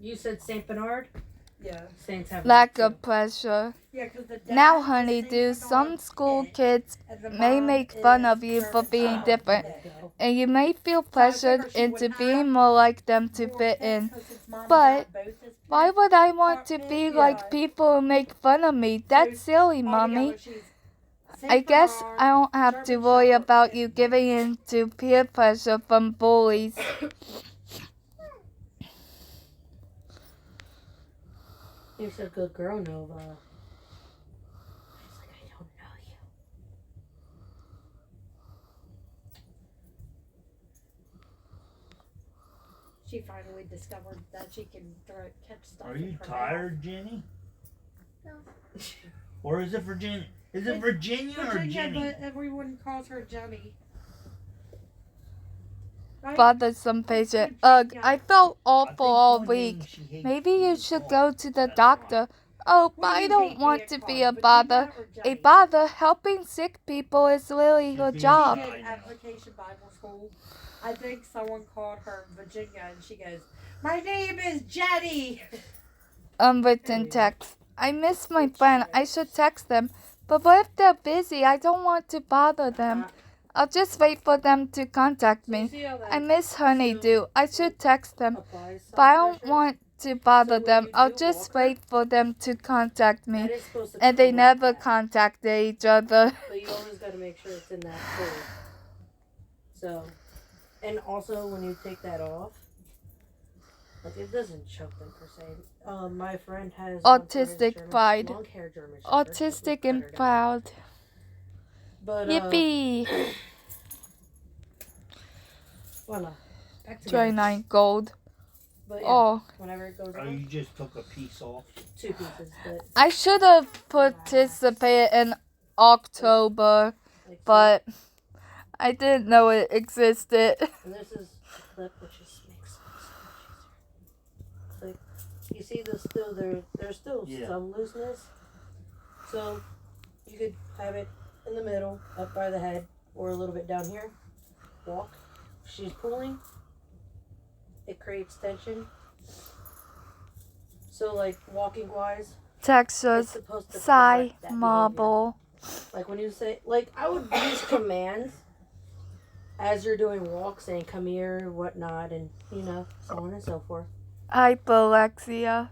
you said Saint Bernard? Yeah. Saints have Lack of pressure. Yeah, 'cause the dad Now, is honeydew, Saint some Bernard school kids and the may mom make fun is of you for German being Shepherd. different, and you may feel So I pressured figured she into would being have more like them to more fit pets in. 'cause his mom and But dad both is why pets. would I want to Part be pit, like yeah. people who make fun of me? That's silly, Mommy. Altogether, she's I Saint guess Bernard, I don't have to German worry Shepherd, about you giving in to peer pressure from bullies. You're a good girl, Nova. She's like, I don't know you. She finally discovered that she can catch stuff. Are you with her tired, Jenny? No. Or is it Virginia? Is it Virginia or Virginia, Jenny? but everyone calls her Jenny. Right? Bothersome patient. Ugh, I felt awful all week. Maybe you should go to the doctor. Oh, but I don't want to be a bother. A bother helping sick people is really her job. She did Application Bible School. I think someone called her Virginia, and she goes, "My name is Jenny." Unwritten text. I miss my friend. I should text them. But what if they're busy? I don't want to bother them. I'll just wait for them to contact me. I miss Honeydew. I should text them. But I don't want to bother them. I'll just wait for them to contact me. And they never contacted each other. But you always got to make sure it's in that fold. So, and also when you take that off, like it doesn't choke them per se. My friend has Autistic pride. long-haired German Shepherd, Autistic and proud. But Yippee! voila. Back to 29 gold. But yeah, Oh. whenever it goes Oh, on, you just took a piece off? 2 pieces. But I should have participated in October, but I didn't know it existed. and this is a clip which just makes it so much easier. Like, you see, there's still some looseness. So you could have it in the middle, up by the head, or a little bit down here. Walk. She's pulling. it creates tension. So like walking wise, it's Texas, supposed to Psy, correct that behavior. Marble. Like when you say, like I would use commands as you're doing walks, saying come here, whatnot, and you know, so on and so forth. Hypolexia.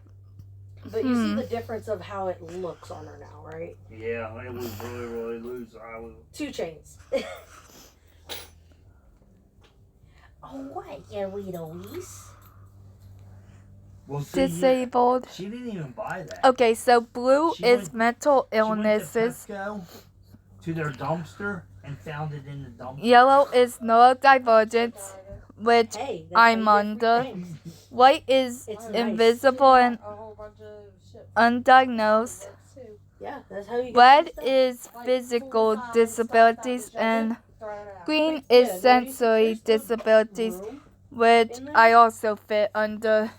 But you see the difference of how it looks on her now, right? Yeah, it was really loose. I was 2 chains. Oh, what, you little Reese? well, see, Disabled. She didn't even buy that. Okay, so blue She is went- mental She went illnesses. to Petco, to their dumpster, and found it in the dumpster. Yellow is neurodivergence, which Hey, that's I'm how you get under. free things. White is It's invisible and undiagnosed. Yeah, that's how you get Red free stuff. is physical disabilities and green is sensory disabilities, which I also fit under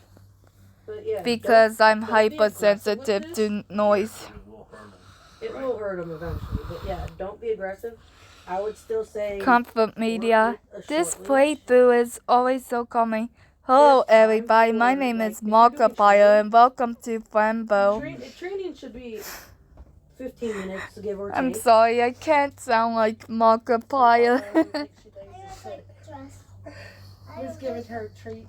But yeah, because I'm don't be aggressive with hypersensitive this. to noise. It will hurt them eventually, but yeah, don't be aggressive. I would still say Comfort media. work with a This short leash. playthrough is always so calming. Hello everybody, my name is Markiplier and welcome to Flambeau. Training should be 15 minutes, give or take. I'm sorry, I can't sound like Markiplier. He's giving her treats.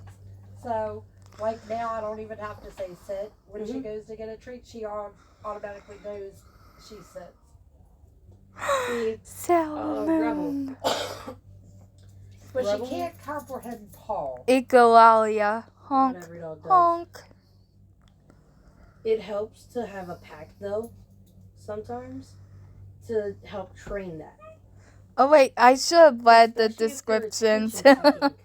So, like now, I don't even have to say sit. When she goes to get a treat, she automatically knows she sits. Salmon. But Rebel? she can't comprehend Paul. Echolalia. Honk. Not every dog does. Honk. It helps to have a pack though, sometimes, to help train that. Oh wait, I should have read the Especially if they're descriptions. attention-seeking.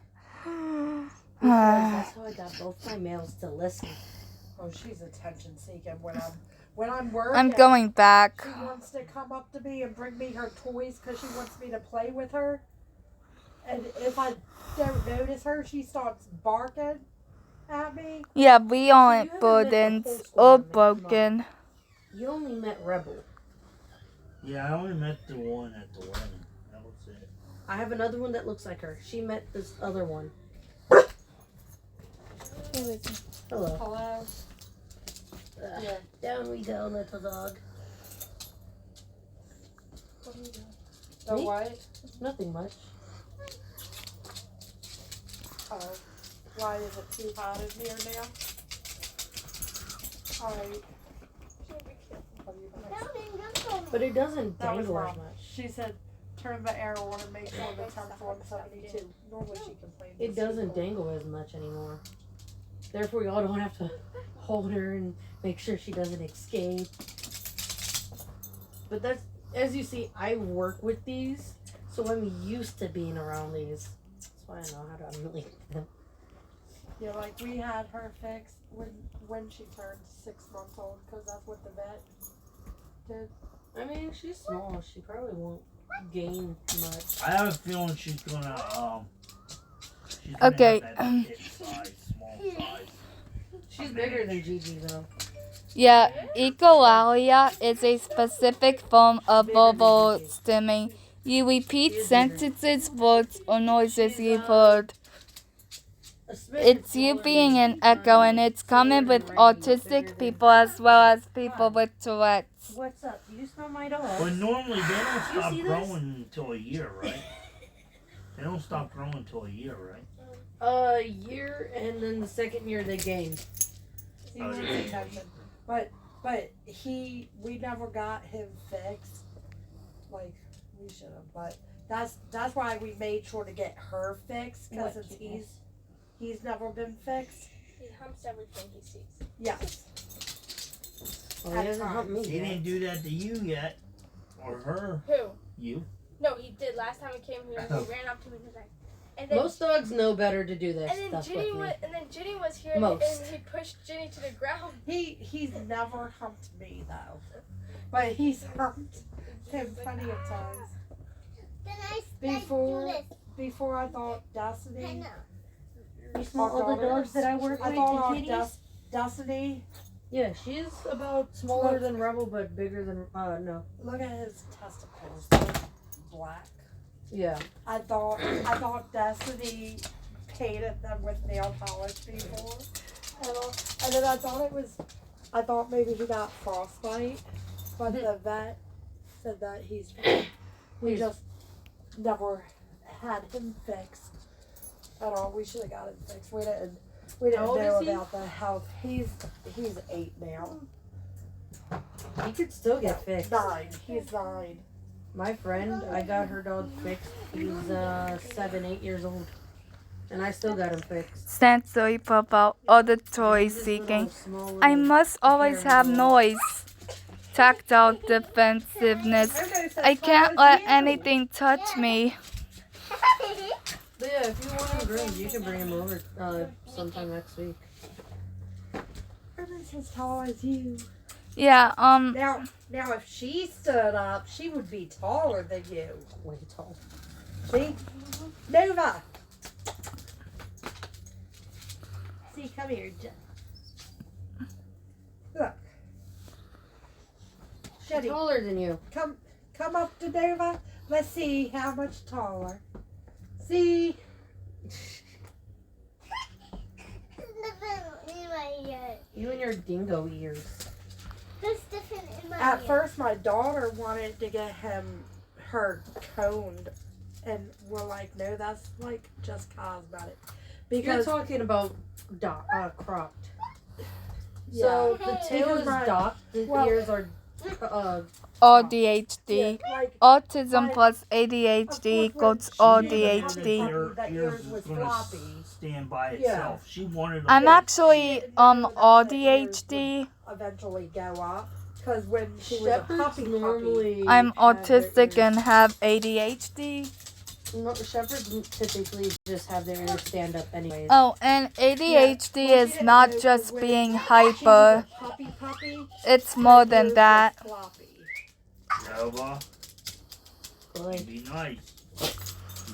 Because that's how I got both my males to listen. Oh, she's attention seeking when I'm working. I'm going back. She wants to come up to me and bring me her toys because she wants me to play with her. And if I don't notice her, she starts barking at me. Yeah, we aren't haven't met the whole burdens squad, or man. broken. You only met Rebel. Yeah, I only met the one at the wedding. That was it. I have another one that looks like her. She met this other one. Hello. Hello. Yeah. Down we go, little dog. What are you doing? The Me? what? Nothing much. Oh. Why is it too hot in here now? Alright. But it doesn't That was dangle as wrong. much. She said, turn the air on and make sure the temp's 172. Normally she complains. It doesn't dangle as much anymore. Therefore, y'all don't have to hold her and make sure she doesn't escape. But that's, as you see, I work with these, so I'm used to being around these. That's why I know how to unleash them. Yeah, like we had her fixed when she turned 6 months old, because that's what the vet did. I mean, she's small. She probably won't gain much. I have a feeling she's gonna Okay. have that kid size, small size. She's bigger than Gigi, though. Yeah, echolalia is a specific form of verbal stimming. You repeat sentences, words, or noises you've heard. It's you being an echo, and it's common with autistic people as well as people with Tourette's. What's up? Do you smell my dog? But normally they don't You stop see this? growing until a year, right? They don't stop growing until a year, right? A year, and then the second year they gain. He wants attention. But we never got him fixed. Like, we should have, but that's why we made sure to get her fixed, because he's never been fixed. He humps everything he sees. Yes. Well, he hasn't helped me He yet. didn't do that to you yet, or her. Who? You. No, he did. Last time he came here, he ran up to me and was like, and then, Most dogs know better to do that and then stuff Ginny with me. and then Ginny was here and Most. he pushed Ginny to the ground. He's never humped me though, but he's humped him plenty of times. Before I thought Destiny. You smell all the dogs that I work I with, thought the our kitties? Destiny. Yeah, she's about smaller than Rebel, but bigger than, no. Look at his testicles. They're black. Yeah. I thought Destiny painted them with nail polish before. And then I thought maybe he got frostbite, but the vet said that he's fine. We just never had him fixed at all. We should have got him fixed. We didn't How old know is he? about the health. He's 8 now. He could still get fixed. 9. He's 9. My friend, I got her dog fixed. He's 7, 8 years old. And I still got him fixed. Sensory about auditory seeking. I must always have noise. Tactile defensiveness. I can't let anything touch me. But yeah, if you want him groomed, you can bring him over sometime next week. Herman's as tall as you. Yeah, Now, if she stood up, she would be taller than you. Way tall. See? Nova! See, come here. Look. Shetty, Taller than you. come up to Nova. Let's see how much taller. See? You and your dingo ears. That's different in my At first, my daughter wanted to get her coned, and we're like, no, that's like just cosmetic. You're Because talking about cropped. Yeah. So the tail is Because docked, the well- ears are ADHD. Autism plus ADHD equals ADHD. that yours was floppy. Stand by Yeah. itself. She wanted. I'm actually ADHD. Eventually go up. Because when she was a Shepherds puppy, normally I'm have their autistic ears- and have ADHD. No, shepherds typically just have their ears stand up anyways. Oh, and ADHD is not just being hyper. puppy, It's more than that. Nova. Be nice.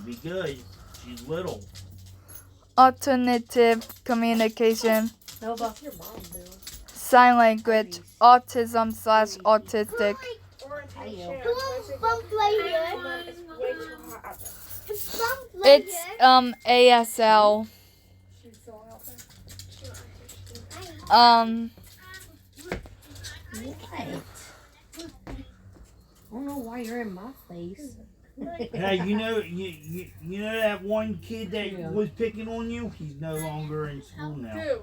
Be good. She's little. Alternative communication. Nova. What's your mom doing? Sign language. Autism / autistic. Who bumped right here? It's way too hot. It's bumped right It's here. ASL. She's still out there. I don't know why you're in my face. Hey, you know that one kid that was picking on you? He's no longer in school now. Who?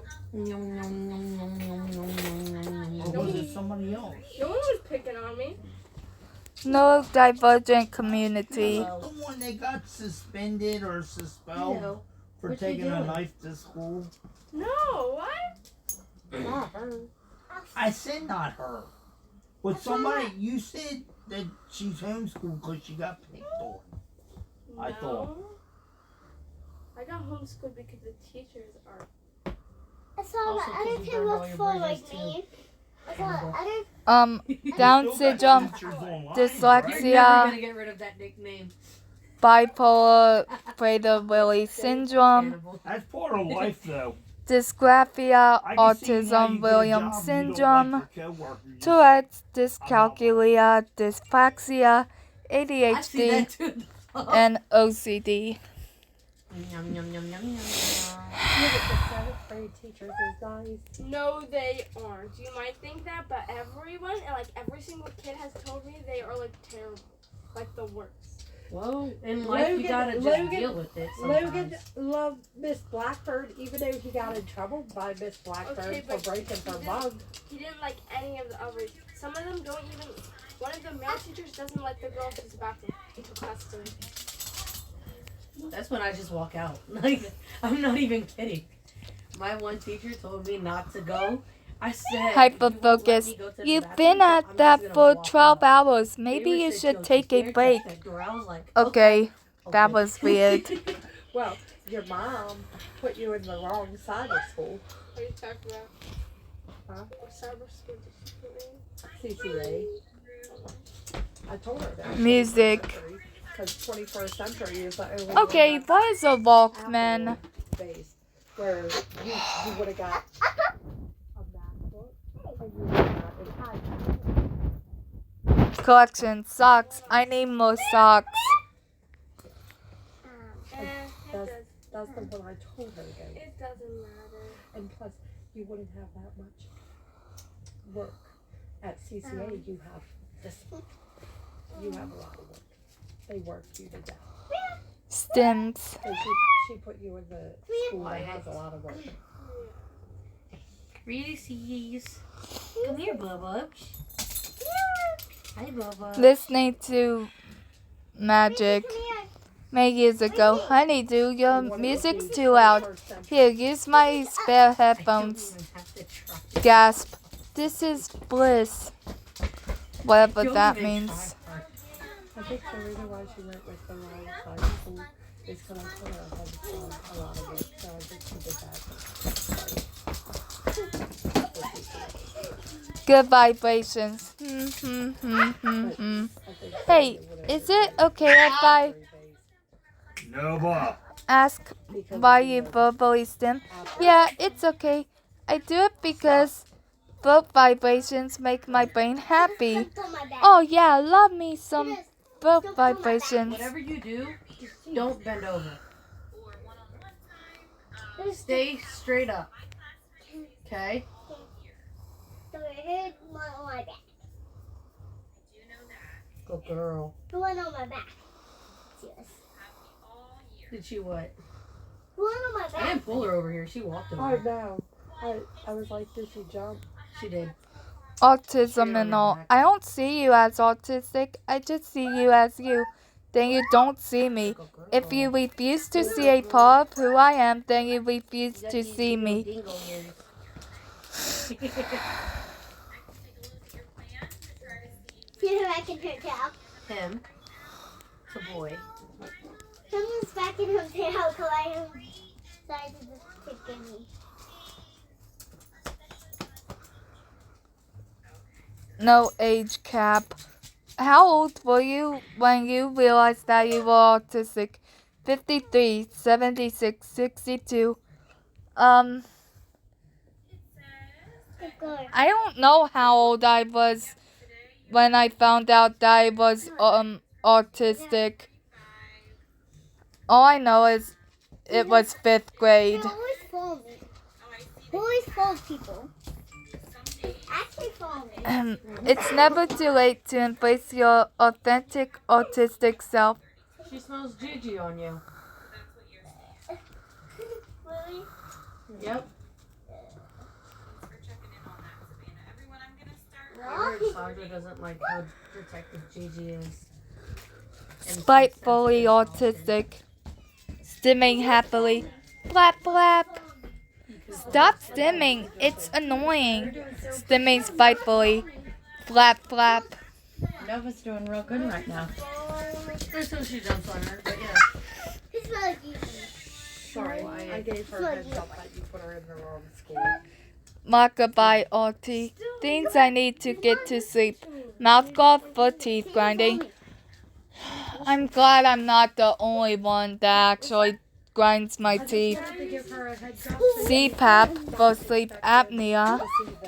Or was it somebody else? No one was picking on me. No divergent community. The one that got suspended or expelled for What's he taking a doing? knife to school? No, what? Not her. I said not her. But somebody, you said that she's homeschooled because she got picked on. I thought. I got homeschooled because the teachers are. I saw the other two look for like me. I saw the other. Down syndrome, You're never dyslexia, gonna get rid of that nickname. bipolar Prader-Willi syndrome, That's part of life, though. dysgraphia, I can see now you autism, get a Williams job you don't syndrome, like your coworkers. Tourette's, dyscalculia, dyspraxia, I see ADHD, that too. and OCD. Yum, yum, yum, yum, yum, yum. Yeah, but the 7th grade teachers is nice. No, they aren't. You might think that, but everyone and like every single kid has told me they are like terrible, like the worst. Well, in life you gotta just deal with it sometimes. Logan loved Miss Blackbird, even though he got in trouble by Miss Blackbird Okay, for but breaking her mug. He didn't like any of the others. Some of them don't even. One of the male teachers doesn't let the girl who's about to into custody. That's when I just walk out. Like, I'm not even kidding. My one teacher told me not to go. I said, Hyperfocus. You've been at that for 12 hours. Maybe you should take a break. I was like, Okay, that was weird. Well, your mom put you in the wrong side of school. What are you talking about? Huh? What cyber school did you CCA. I told her that. Music. Because 21st century is the only Okay, one that is a Walkman. that's based where you would have got a MacBook and you would have got an iPad. Collection socks. I need more socks. That's less than what I told her to go. It doesn't matter. And plus, you wouldn't have that much work. At CCA, you have this. You have a lot of work. They work you to death. Stims. So she put you in the school that has a lot of work. Reese's. Come here, Bubba. Hi, Bubba. Listening to magic many years ago. Honeydew, your music's too loud. Here, use my spare headphones. Gasp. This is bliss. Whatever that means. I think the reason why she went with the wrong side school is because I told her I had a lot of it. So I think she did that. Good vibrations. Hey, is it okay if I No, Bob. ask why you verbally stim? Yeah, it's okay. I do it because both vibrations make my brain happy. Oh yeah, love me some both vibrations. Whatever you do, don't bend over. Stay straight up. Okay? So here's one on my back. Good girl. The one on my back. Yes. Did she what? The one on my back. I didn't pull her over here. She walked over. I know. I was like, did she jump? She did. Autism and all. I don't see you as autistic. I just see you as you. Then you don't see me. If you refuse to see a part of who I am, then you refuse to see me. See who I can hurt tail. Him. It's a boy. Someone's back in her tail because I am decided to pick me. No age cap. How old were you when you realized that you were autistic? 53, 76, 62. I don't know how old I was when I found out that I was autistic. All I know is it was 5th grade. They always follow me. They always follow people. Actually follow me. It's never too late to embrace your authentic autistic self. She smells Gigi on you. Really? Yep. I heard Sandra doesn't like how Detective Gigi is. Spitefully autistic. Stimming happily. Blap blap. Stop stimming. It's annoying. Stimming spitefully. Flap flap. Nova's doing real good right now. Until she jumps on her, but yeah. It's like you. Sorry, I gave her a heads up that you put her in the wrong school. Rockabye Auntie. Things I need to get to sleep. Mouth guard for teeth grinding. I'm glad I'm not the only one that actually grinds my teeth. CPAP for sleep apnea.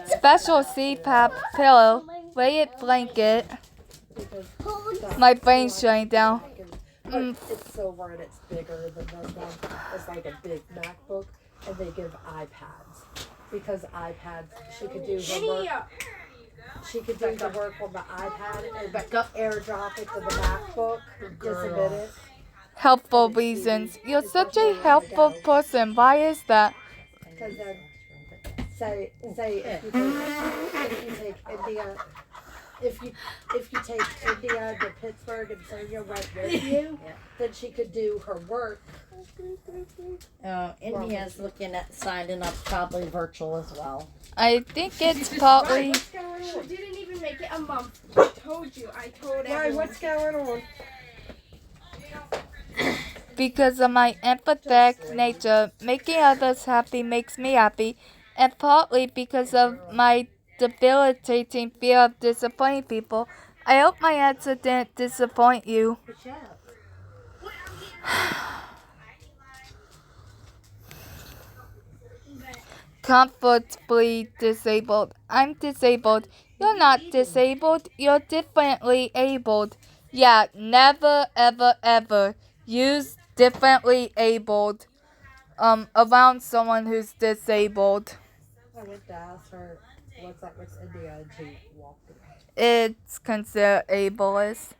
Special CPAP pillow. Weighted blanket. My brain's shutting down. It's silver and it's bigger than this one. It's like a big MacBook, and they give iPads because iPads she could do the work. She could do the work on the iPad and airdrop it to the MacBook. Just submit it. Helpful reasons. You're such a helpful person. Why is that? Because then, say if you take India. If you take India to Pittsburgh and Sonia went with you, then she could do her work. India's looking at signing up probably virtual as well. I think it's partly She didn't even make it a month. I told you. I told everyone. What's going on? because of my empathetic nature. Making others happy makes me happy, and partly because of my debilitating fear of disappointing people. I hope my answer didn't disappoint you. Comfortably disabled. I'm disabled. You're not disabled. You're differently abled. Yeah, never, ever, ever use differently abled. around someone who's disabled. I went to ask her what's up with India and she walked away. It's considered ableist.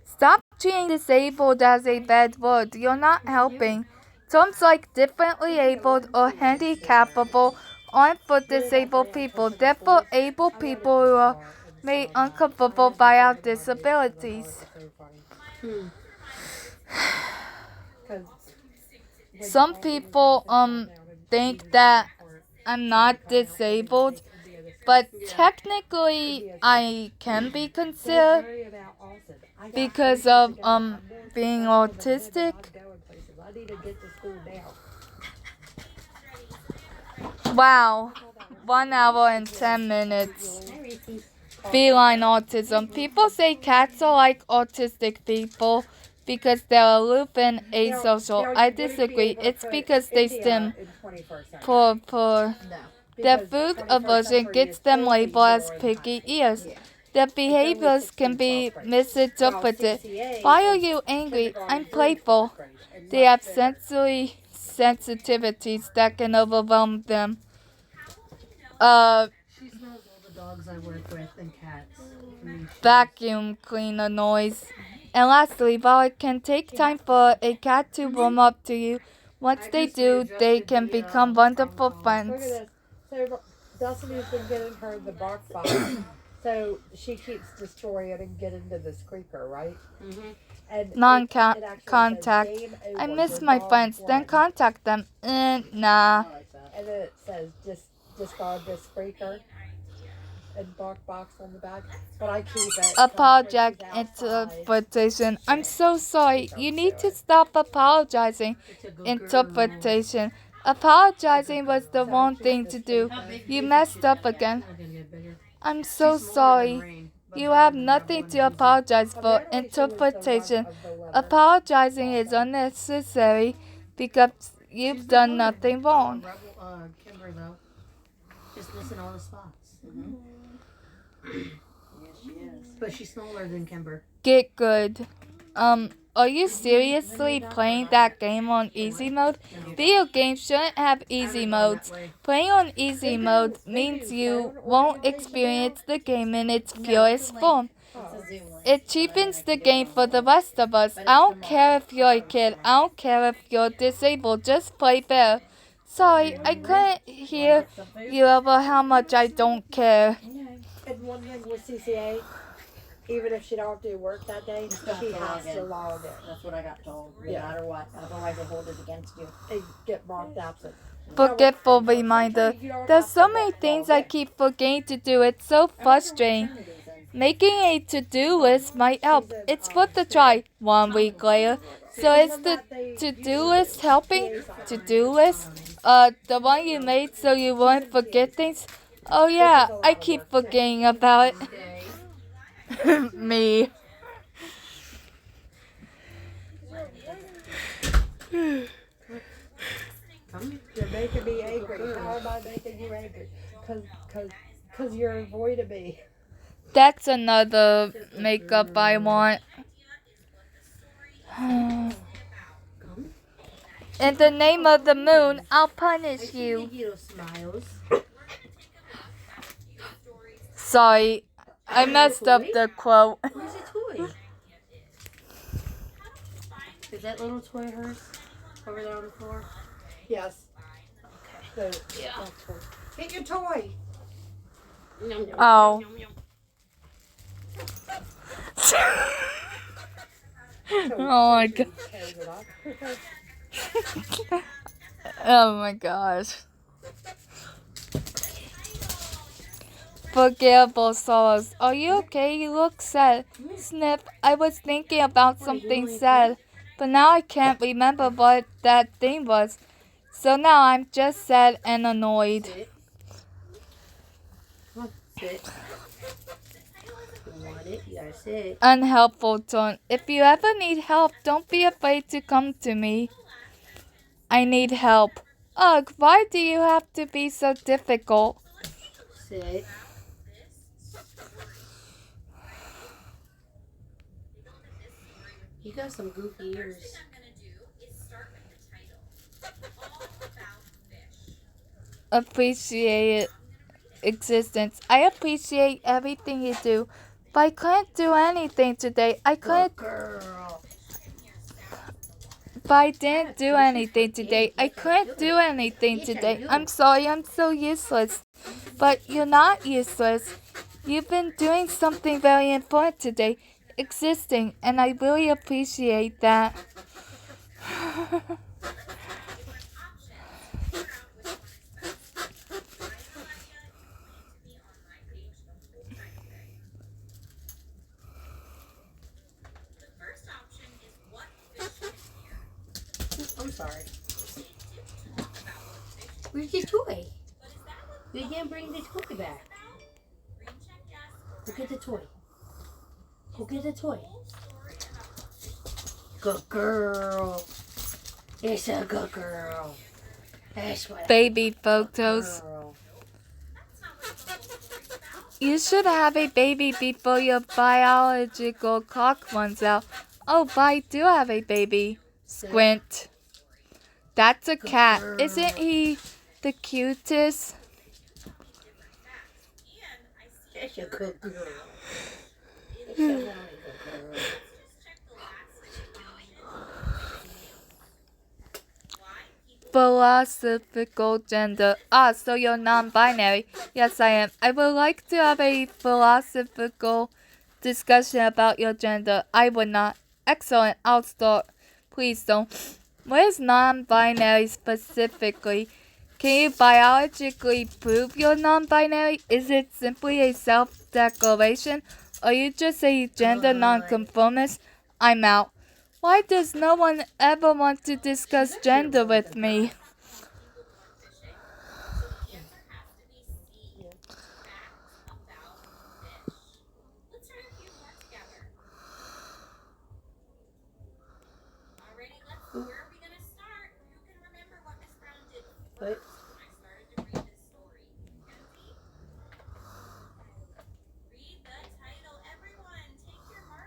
Stop treating disabled as a bad word. You're not helping. Terms like differently abled or handicapable aren't for disabled people. They're for able people who are made uncomfortable by our disabilities. Some people think that I'm not disabled, but technically I can be considered because of being autistic. I need to get to school now. Wow, 1 hour and 10 minutes. Feline autism. People say cats are like autistic people because they're aloof and asocial. I disagree. It's because they stem for their food aversion gets them labeled as picky eaters. Their behaviors can be misinterpreted. Why are you angry? I'm playful. They have sensory sensitivities that can overwhelm them. She smells all the dogs I work with and cats. Vacuum cleaner noise. And lastly, while it can take time for a cat to warm up to you, once they do, they can become wonderful Look at friends. this. So Destiny's been getting her the bark box. So she keeps destroying it and get into the squeaker, right? And Non-contact. I miss my friends. Then contact them. Nah. And then it says discard this squeaker and bark box on the back. But I keep it. Apologetic interpretation. I'm so sorry. You need to stop apologizing. Interpretation. Apologizing was the wrong thing to do. You messed up again. I'm so sorry. You have nothing to apologize for. Interpretation. Apologizing is unnecessary because you've done nothing wrong. Kimber, though. Just missing all the spots. Yes, she is. But she's smaller than Kimber. Get good. Are you seriously playing that game on easy mode? Video games shouldn't have easy modes. Playing on easy mode means you won't experience the game in its purest form. It cheapens the game for the rest of us. I don't care if you're a kid. I don't care if you're disabled. Just play fair. Sorry, I couldn't hear you about how much I don't care. And one thing with CCA, even if she don't do work that day, she has to log in. That's what I got told. No matter what. Otherwise they hold it against you. They get marked absent. Forgetful reminder. There's so many things I keep forgetting to do. It's so frustrating. Making a to-do list might help. It's worth a try. 1 week later. So is the to-do list helping? To-do list? The one you made so you won't forget things? Oh yeah, I keep forgetting about it. Me. You're making me angry. How am I making you angry? Cause you're avoiding me. That's another makeup I want. In the name of the moon, I'll punish you. Sorry, I messed up the quote. Where's the toy? Is that little toy hers? Over there on the floor? Yes. Okay. So, Yeah. Get your toy. Oh. Oh my god. Oh my gosh. Forgettable sorrows. Are you okay? You look sad. Sniff, I was thinking about something sad, but now I can't remember what that thing was. So now I'm just sad and annoyed. Sit. Come on, sit. You want it? You gotta sit. Unhelpful tone. If you ever need help, don't be afraid to come to me. I need help. Ugh, why do you have to be so difficult? Sit. You got some goofy ears. appreciate existence. I appreciate everything you do, but I couldn't do anything today. I couldn't. Girl. But I didn't do anything today. I couldn't do anything today. I'm sorry, I'm so useless. But you're not useless. You've been doing something very important today, existing, and I really appreciate that. I'm sorry. Where's your toy? We didn't bring the toy back. Go get the toy. Go get the toy. Good girl. It's a good girl. That's what Baby photos. girl. You should have a baby before your biological clock runs out. Oh, but I do have a baby. Squint. That's a cat. Isn't he the cutest? That's a good girl. It's a really good girl. Philosophical gender. Ah, so you're non-binary. Yes, I am. I would like to have a philosophical discussion about your gender. I would not. Excellent. I'll start. Please don't. What is non-binary specifically? Can you biologically prove you're non-binary? Is it simply a self-declaration? Or are you just a gender non-conformist? I'm out. Why does no one ever want to discuss gender with me? What?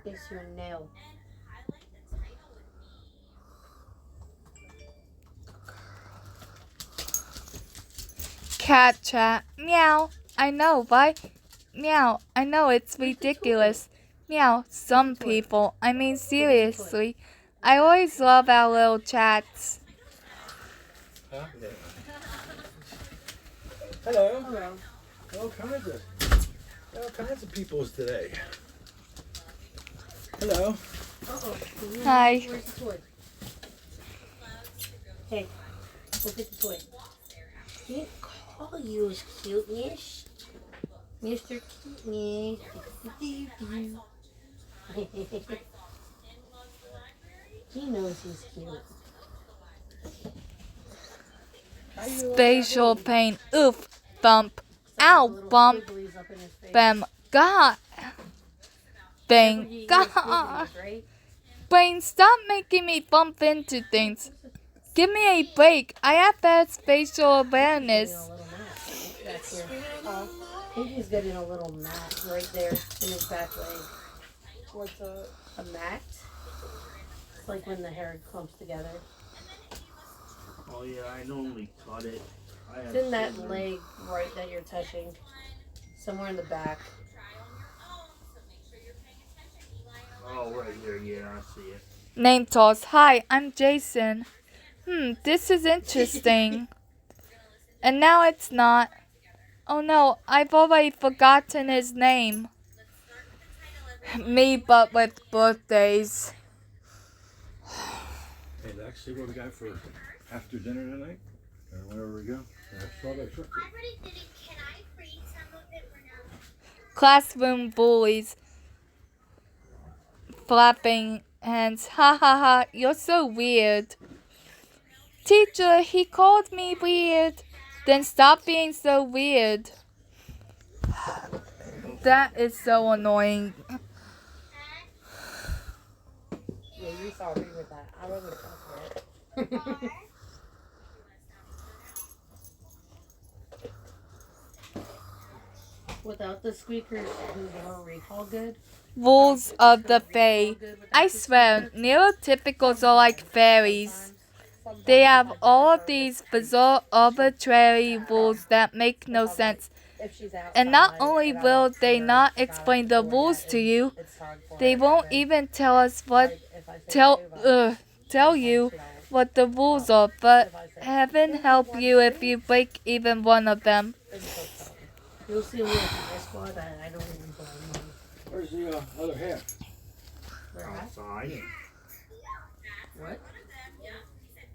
It's your nail. Cat chat. Meow. I know, why? Meow. I know it's ridiculous. Meow. Some people. I mean, seriously. I always love our little chats. Hello. Hello. All kinds of peoples today. Hello. Uh-oh. Hi. Where's the toy? Hey, go get the toy. Can't call you as cuteness. Mr. Cuteness. He knows he's cute. Spatial pain. Oof. Bump. Ow. Bump. Bam. God. Bang. God. Brain, stop making me bump into things. Give me a break. I have bad spatial awareness. Back here. I think he's getting a little mat right there in his back leg. What's a mat? It's like when the hair clumps together. Oh yeah, I normally cut it. It's in that leg right that you're touching. Somewhere in the back. Oh, right here, yeah, I see it. Name toss. Hi, I'm Jason. This is interesting. And now it's not. Oh no, I've already forgotten his name. Me, but with birthdays. Hey, Lex, see what we got for after dinner tonight? Or wherever we go? Strawberry shortcake. I already did it. Can I freeze some of it or no? Classroom bullies. Flapping hands. Ha ha ha, you're so weird. Teacher, he called me weird. Then stop being so weird. That is so annoying. Yeah, you saw me with that. I wasn't touching it. Without the squeakers, who's her recall good? Rules of the Fae. I swear, neurotypicals are like fairies. they have all of these bizarre, arbitrary rules that make no sense. And not only will they not explain the rules to you, they won't even tell you what the rules are, but heaven help you if you break even one of them. You'll see me at the high squad, I don't even blame them. Where's the other half? Outside. What?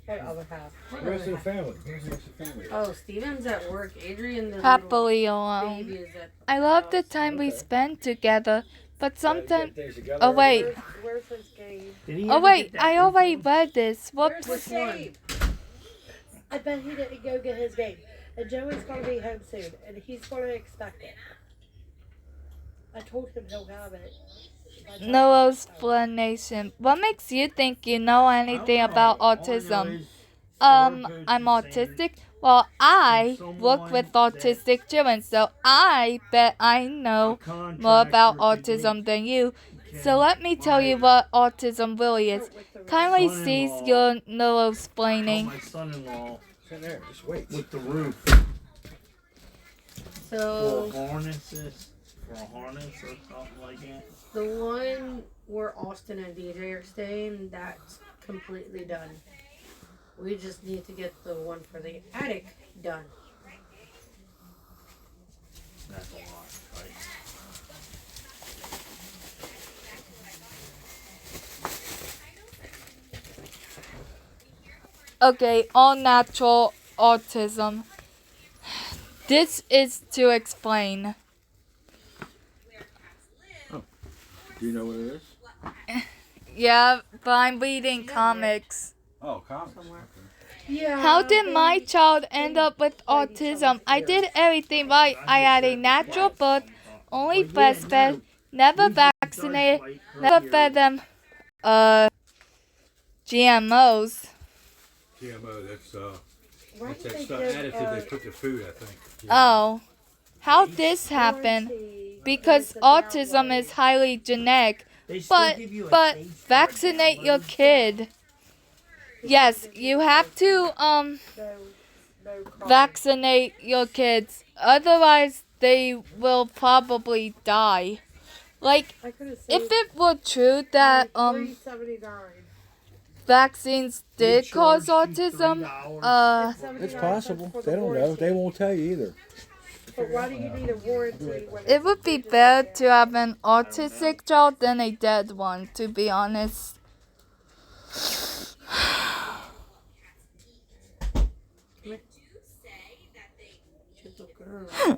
What other half? The rest of the family. Where's the rest of the family? Oh, Steven's at work. Adrian, the Happily baby alone. is at I love the time we spend together, but sometimes. Oh wait. Where's his game? Oh wait, I already read this. Where's Whoops. his game? I bet he didn't go get his game. And Joey's gonna be home soon, and he's gonna expect it. I told him he'll have it. No explanation. What makes you think you know anything about autism? I'm autistic. Well, I work with autistic children, so I bet I know more about autism than you. So let me tell you what autism really is. Kindly cease your no-explaining. My son-in-law. Sit there. Just wait. With the roof. So For harnesses. For a harness or something like that. the one where Austin and DJ are staying, that's completely done. We just need to get the one for the attic done. That's a lot, right? Okay, all natural autism. This is to explain. Oh. Do you know what it is? Yeah, but I'm reading comics. Oh, comics. Yeah. How did my child end up with autism? I did everything right. I had a natural birth, only breastfed, never vaccinated, never fed them GMOs. GMO, that's that stuff additive they put to food, I think. Oh, how this happened? Because autism is highly genetic. But vaccinate your kid. Yes, you have to vaccinate your kids. Otherwise, they will probably die. Like, if it were true that vaccines did cause autism, It's possible. They don't know. They won't tell you either. But why do you need a warranty when it would be better to have an autistic child than a dead one, to be honest.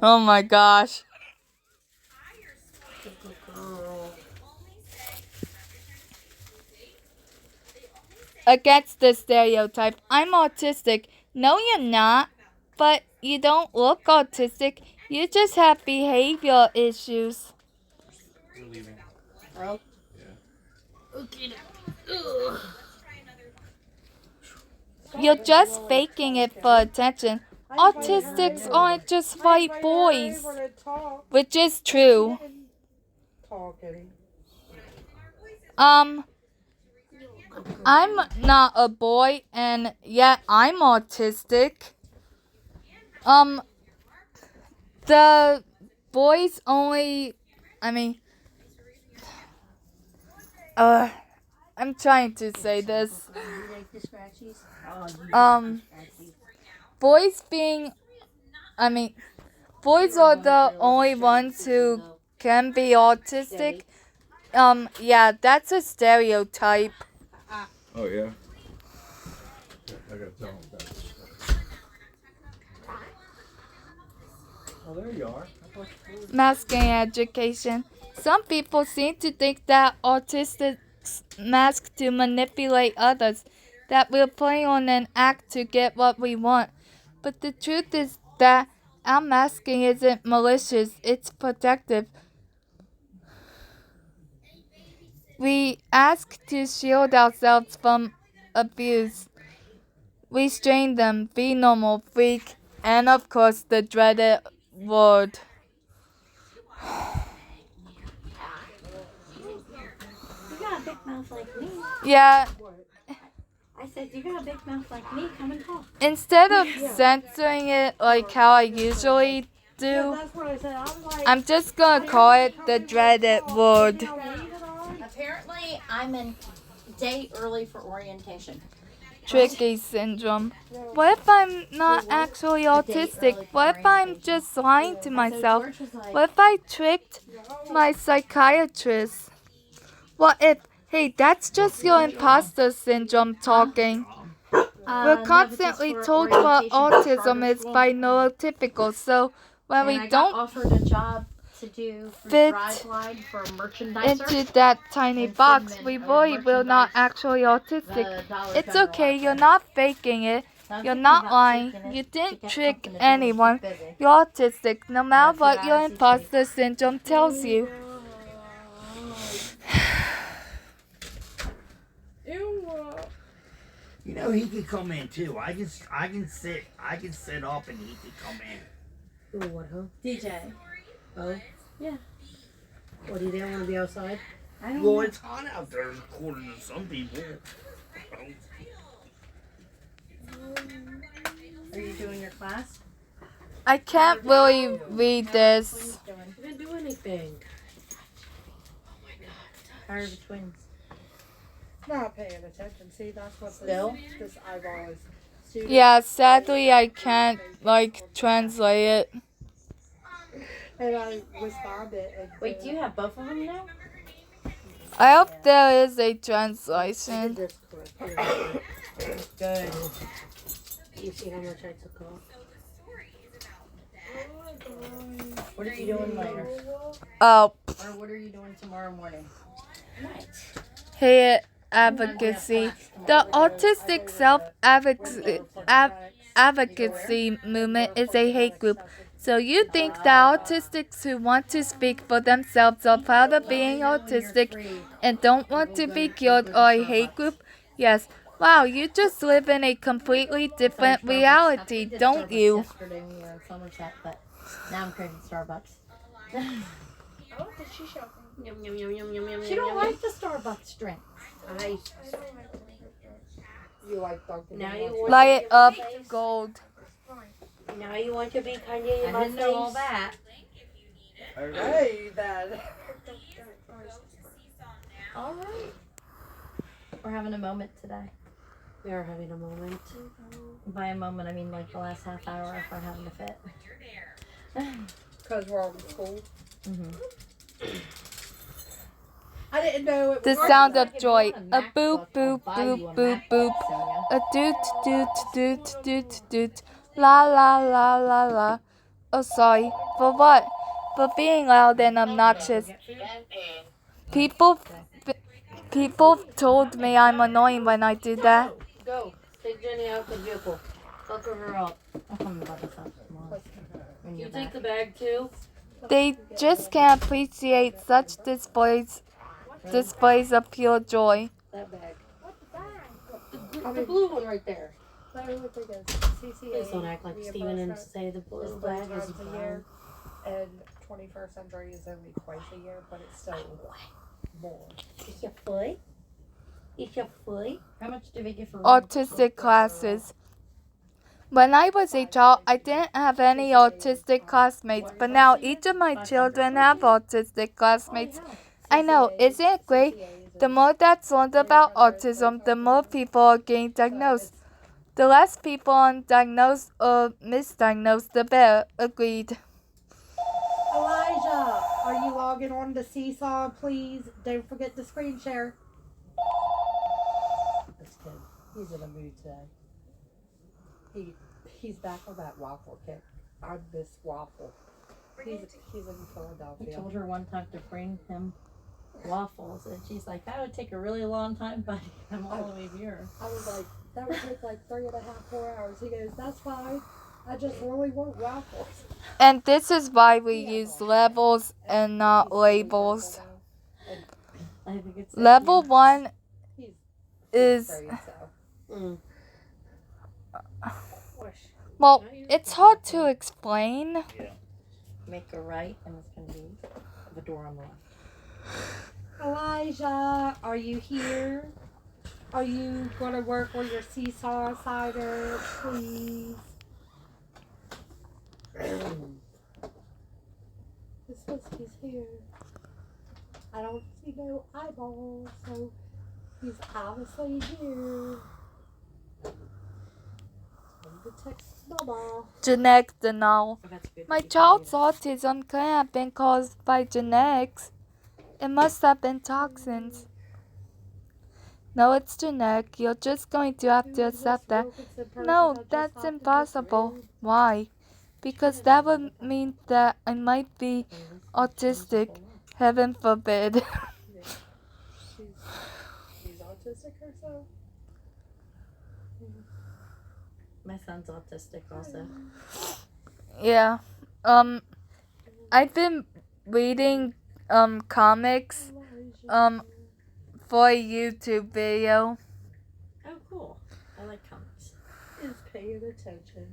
Oh my gosh. Against the stereotype, I'm autistic. No, you're not. But you don't look autistic. You just have behavior issues. Oh. Yeah. Okay. You're just faking it for attention. Autistics aren't just white boys. Which is true. I'm not a boy, and yet I'm autistic. The boys only, I'm trying to say this. Boys boys are the only ones who can be autistic. Yeah, that's a stereotype. Oh, yeah? I gotta tell them about this. Oh, there you are. Masking education. Some people seem to think that autistics mask to manipulate others, that we're playing on an act to get what we want. But the truth is that our masking isn't malicious, it's protective. We ask to shield ourselves from abuse. Restrain them, be normal, freak, and of course the dreaded word. You got a big mouth like me. Yeah. I said, "You got a big mouth like me. Come and talk." Instead of censoring it like how I usually do, That's what I said. I was like, I'm just gonna call it the dreaded word. Apparently, I'm in day early for orientation. Tricky syndrome. What if I'm not actually autistic? What if I'm just lying to myself? What if I tricked my psychiatrist? What if, hey, that's just your imposter syndrome talking. We're constantly told what autism is by neurotypical, so when And we I got don't offered a job to do fit driveline for a merchandiser. into that tiny box, we really will not actually autistic. It's okay, you're not faking it. You're not lying. You didn't trick anyone. You're autistic, no matter what your imposter syndrome tells you. You know he could come in too. I can sit up and he could come in. Ooh, what, huh? DJ. Oh? Yeah. What, you didn't want to be outside? I don't Well, know. it's hot out there according to some people. Are you doing your class? I can't really read this. You didn't do anything. How are the twins? not paying attention. See, that's what this eyeball is. Student. Yeah, sadly I can't translate it. And I responded. And wait, do you have both of them now? I hope there is a translation. Good. You see how much I took off? What are you doing later? Oh. Or what are you doing tomorrow morning? What? Hey, advocacy. The autistic self-advocacy movement is a hate group. So you think that autistics who want to speak for themselves are proud of being autistic and don't want to be killed are a hate group? Yes. Wow, you just live in a completely different reality, don't you? Yesterday we were in Somerset, but now I'm craving Starbucks. Oh, did she show me? Yum, yum, yum, yum, yum, yum, she don't like the Starbucks drink. You like Dunkin'? Now you want Light it up, gold. Now you want to be kind of in I my didn't face? know all that. Hey, Dad. All right. We're having a moment today. We are having a moment. By a moment, I mean like the last half hour if we're having a fit. Because we're all in school. Mm-hmm. I didn't know it was. The sound of joy. A boop, boop, boop, boop, boop. A doot, doot, doot, doot, doot. La, la, la, la, la. Oh, sorry. For what? For being loud and obnoxious. People told me I'm annoying when I do that. Go. Take Jenny out the vehicle. Look her up. I'll come about this up tomorrow. When You you're take back. the bag too? They just can't appreciate such displays of pure joy. That bag. The blue one right there. Please don't act like Steven and say the blue bag is a year, and 21st century is only twice a year, but it's still more. Is your foot? Is your foot? How much do they get for Autistic classes. When I was a child, I didn't have any autistic classmates, but now each of my children have autistic classmates. I know, isn't it great? The more that's learned about autism, the more people are getting diagnosed. The less people undiagnosed or misdiagnosed, the better. Agreed. Elijah, are you logging on to Seesaw, please? Don't forget the screen share. This kid, he's in a mood today. He's back on that waffle kick. I miss waffle. He's in We Philadelphia. told her one time to bring him waffles, and she's like, that would take a really long time, buddy. I'm all the way here. I was like, that would take like 3.5, 4 hours. He goes, that's fine. I just really want waffles. And this is why we use levels and not labels. I think it's Level 1 is... Well, it's hard to explain. Make a right, and it's going to be the door on the left. Elijah, are you here? Are you gonna work on your seesaw assignment, please? This whiskey's here. I don't see no eyeballs, so he's obviously here. I'm to text Mama. Genetic denial. My child's autism could have been caused by genetics. It must have been toxins. No, it's genetic. You're just going to have to accept that. No, that's impossible. Why? Because that would mean that I might be autistic. Heaven forbid. She's autistic herself. My son's autistic also. Yeah. I've been reading comics for a YouTube video. Oh, cool. I like comics. Is paying attention.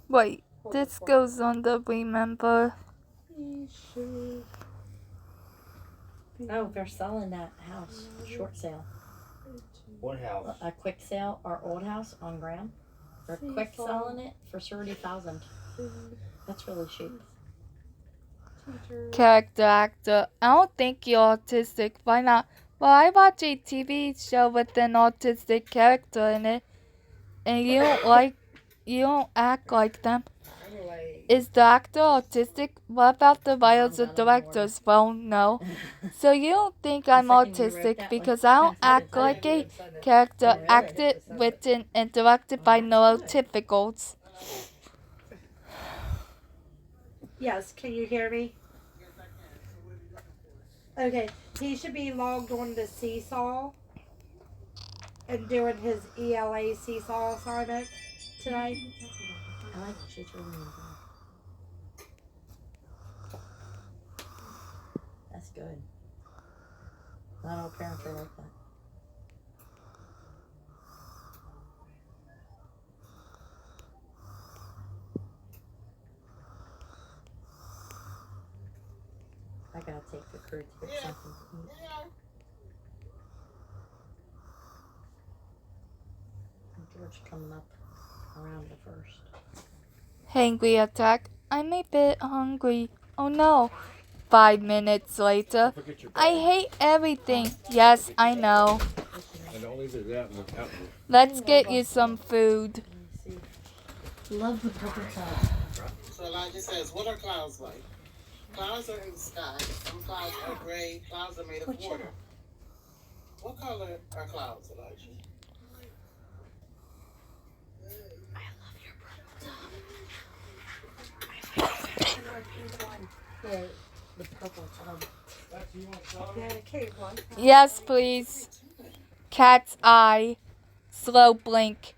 Wait, this goes on the remember. Oh, they're selling that house. Short sale. What house? A quick sale, our old house on Graham. They're quick selling it for $30,000. That's really cheap. Character actor. I don't think you're autistic. Why not? Well, I watch a TV show with an autistic character in it, and you don't act like them. Is the actor autistic? What about the writers or directors? Well, no. So you don't think I'm autistic because I don't act like a character acted, written, and directed by neurotypicals. Yes, can you hear me? Okay, he should be logged on to Seesaw and doing his ELA Seesaw assignment tonight. I like she's really good. That's good. Not all parents are like that. I gotta take the crew to get something to eat. George coming up around the first. Hangry attack. I'm a bit hungry. Oh no. 5 minutes later. I hate everything. Yes, I know. And don't leave it out in the outdoor. Let's get you some food. Love the purple top. So Elijah says, what are clouds like? Clouds are in the sky. Some clouds are gray. Clouds are made of water. What color are clouds, Elijah? The purple top. Yeah, the cave one. Yes, please. Cat's eye. Slow blink.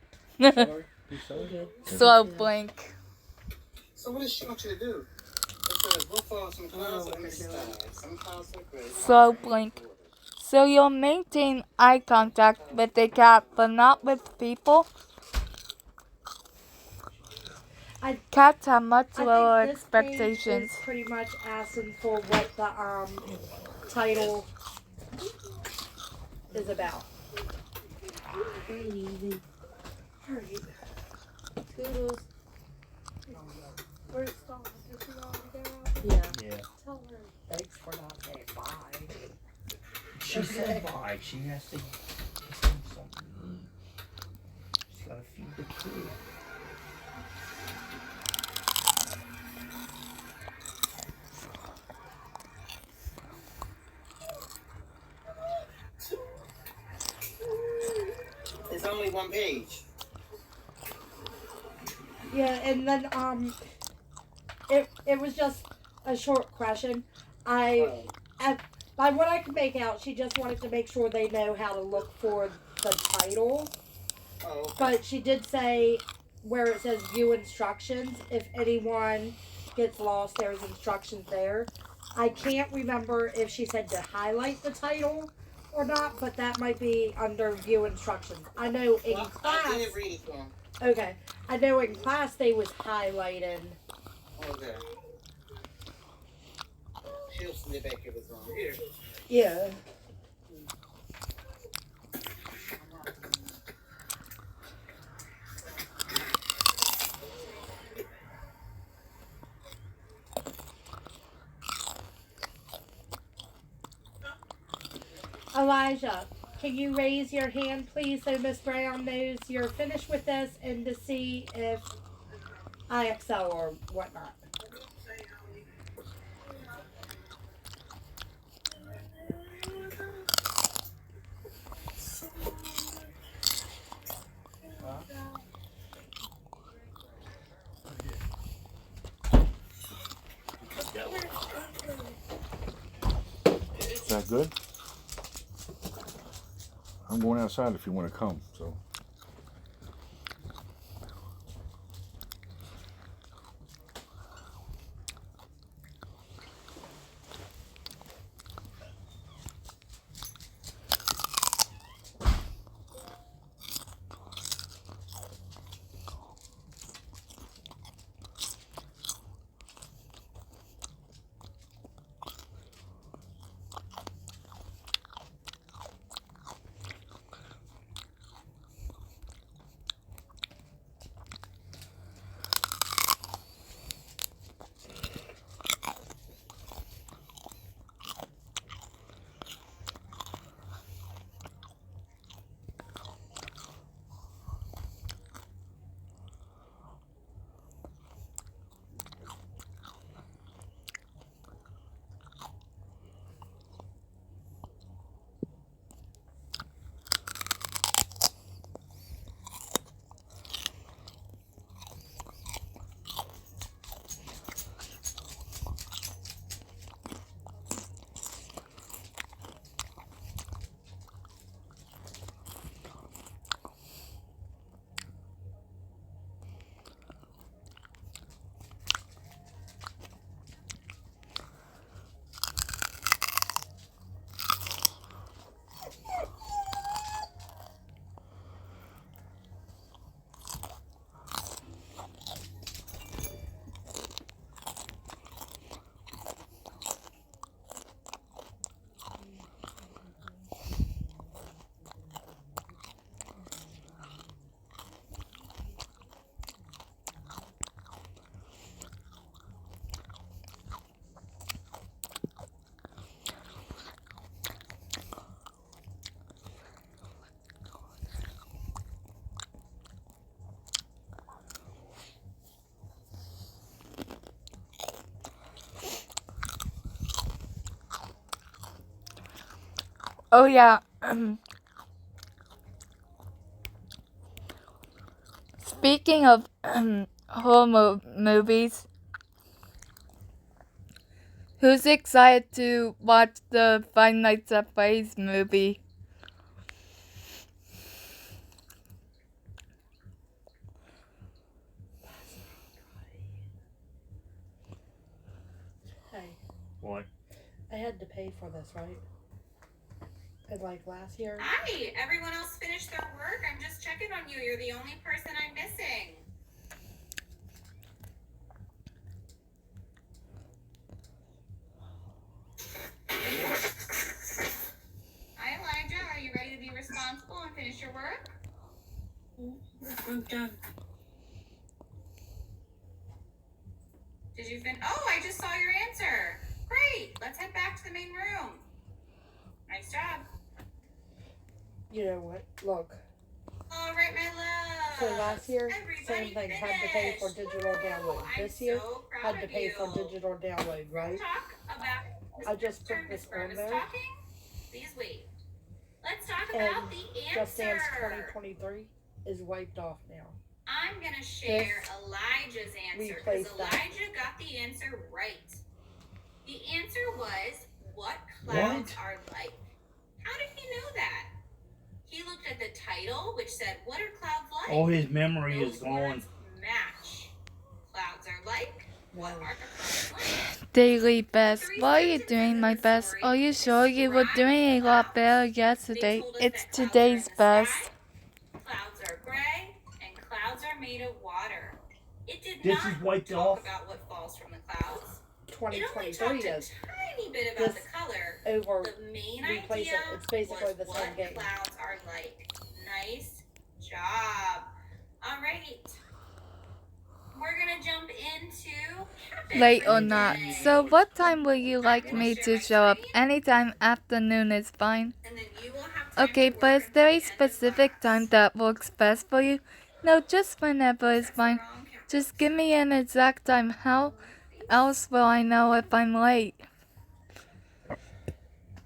Slow blink. So what does she want you to do? It says, what falls from clouds are in the sky? Some clouds are gray. Slow blink. So you'll maintain eye contact with the cat, but not with people? Cats have much lower expectations. Is pretty much asking for what the title is about. Very easy. Toodles. Where's Dawn? Is she already there? Yeah. Yeah. Tell her thanks for not saying bye. She said bye. She has to say something. She's gotta feed the kid. It's only one page. Yeah, and then it was just a short question. By what I could make out, she just wanted to make sure they know how to look for the title. Oh, okay. But she did say where it says view instructions, if anyone gets lost, there's instructions there. I can't remember if she said to highlight the title or not, but that might be under view instructions. I know in class. I did read it to him. Okay. I know in class they was highlighting. Okay. She'll snip back if it's on here. Yeah. Elijah, can you raise your hand, please, so Miss Brown knows you're finished with this and to see if IXL or whatnot. Is that good? I'm going outside if you want to come, so. Oh yeah. Speaking of horror movies, who's excited to watch the Five Nights at Freddy's movie? Hey. What? I had to pay for this, right? And like last year. Hi, everyone else finished their work? I'm just checking on you. You're the only person I'm missing. Hi, Elijah. Are you ready to be responsible and finish your work? I'm done. Did you Oh, I just saw your answer. Great. Let's head back to the main room. Nice job. You know what? Look. All right, my love. So last year, same thing, had to pay for digital download. This year, had to pay for digital download, right? I just put this on there. Please wait. Let's talk And about the answer. Just Dance 2023 is wiped off now. I'm going to share Elijah's answer because Elijah got the answer right. The answer was what clouds are like. How did he know that? He looked at the title, which said, what are clouds like? Oh, his memory Those is gone. words match. Clouds are like. What are clouds like? Daily Best. What are you doing, my best? Are you sure you were doing a lot better yesterday? It's today's best. Clouds are gray and clouds are made of water. It did This not is wiped talk off. about what falls from the clouds. It only 2023 talked a is. tiny bit about This the color. over The main replace idea it. It's basically was the same what game. clouds are like. Nice job. All right. We're gonna jump into Captain Late for or the not. day. So what time will you like me to show up? Anytime afternoon is fine. And then you will have time Okay, to work but is until there the a end of specific class. time that works best for you? No, just whenever is That's the fine. wrong Captain. Just give me an exact time. How else will I know if I'm late?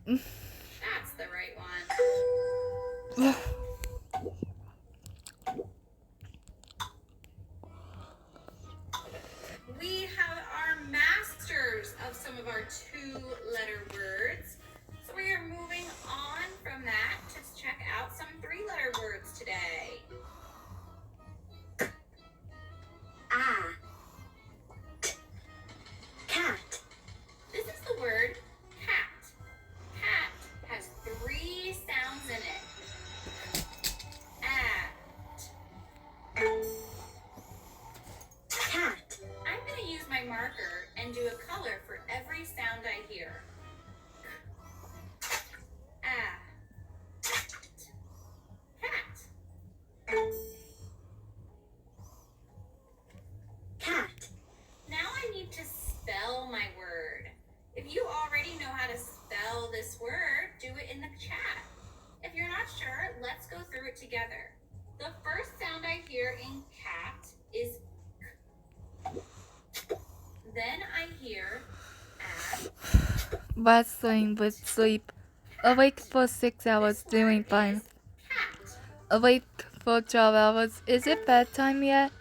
That's the right one. We have our masters of some of our 2-letter words. So we are moving on from that to check out some 3-letter words today. Ah. Cat. This is the word cat. Cat has 3 sounds in it. At. Cat. I'm going to use my marker and do a color for every sound I hear. Ah. Cat. Cat. Now I need to spell my word. If you already know how to spell this word, do it in the chat. If you're not sure, let's go through it together. The first sound I hear in cat is k. Then I hear at. Wrestling with sleep. Awake for 6 hours, doing fine. Cat. Awake for 12 hours. Is it bedtime yet?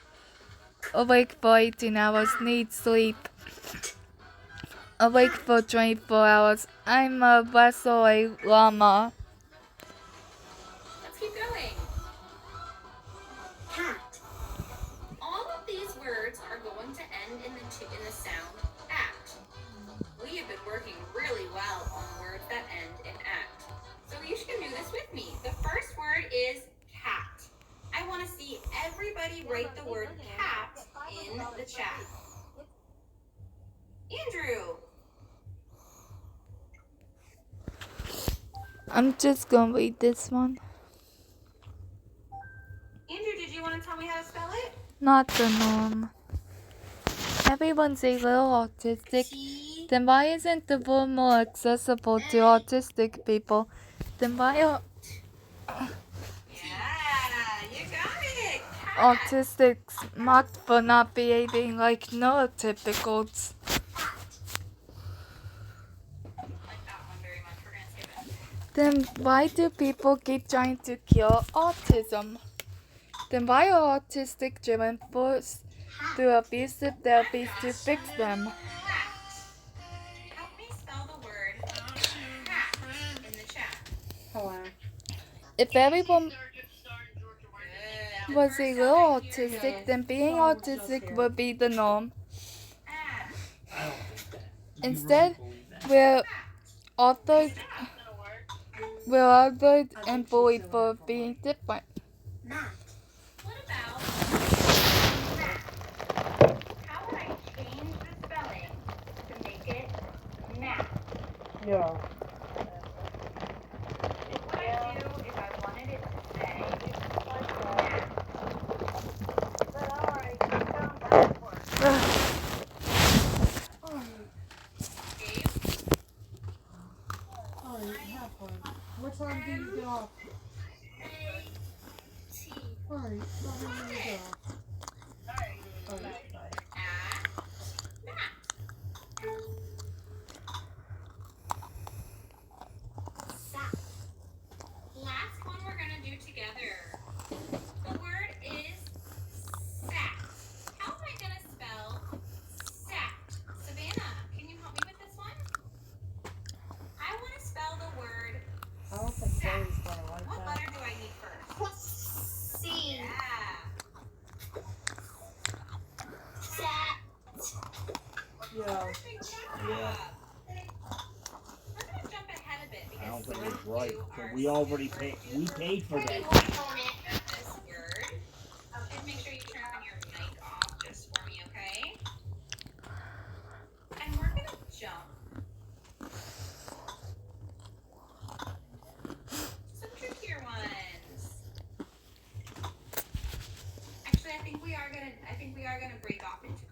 Awake for 18 hours. Need sleep. Awake for 24 hours. I'm a wrestle a llama. Let's keep going. Cat. All of these words are going to end in the sound at. We have been working really well on words that end in at. So you should do this with me. The first word is cat. I want to see everybody write the word cat in the chat. Andrew. I'm just gonna read this one. Andrew, did you want to tell me how to spell it? Not the norm. Everyone's a little autistic. Then why isn't the world more accessible to autistic people? Then why are Yeah, you got it. Cat. autistics mocked for not behaving like neurotypicals? Like that one very much. We're going to skip it. Then why do people keep trying to cure autism? Then why are autistic children forced through abusive therapies to fix them? Help me spell the word cat in the chat. Hello. If everyone Good. was a little autistic, then being autistic would be the norm. I don't think that. You Instead, really believe that? we're othered and bullied for being different. What about mat? How would I change the spelling to make it mat? Yeah. What would I do if I wanted it to say mat? Dave? Alright, have fun. What time do you get off? Alright, let me get off. Alright, bye. Last one we're gonna do together. The word is sat. How am I gonna spell sat? Savannah, can you help me with this one? I want to spell the word I don't think sat. Zoe's gonna like What that. letter do I need first? C. Yeah. Yeah. Perfect job. Yeah. We're gonna jump ahead a bit I don't because think some it's of right. you So are we already super paid. We paid for that. this word. Just make sure you turn think we are going to break off into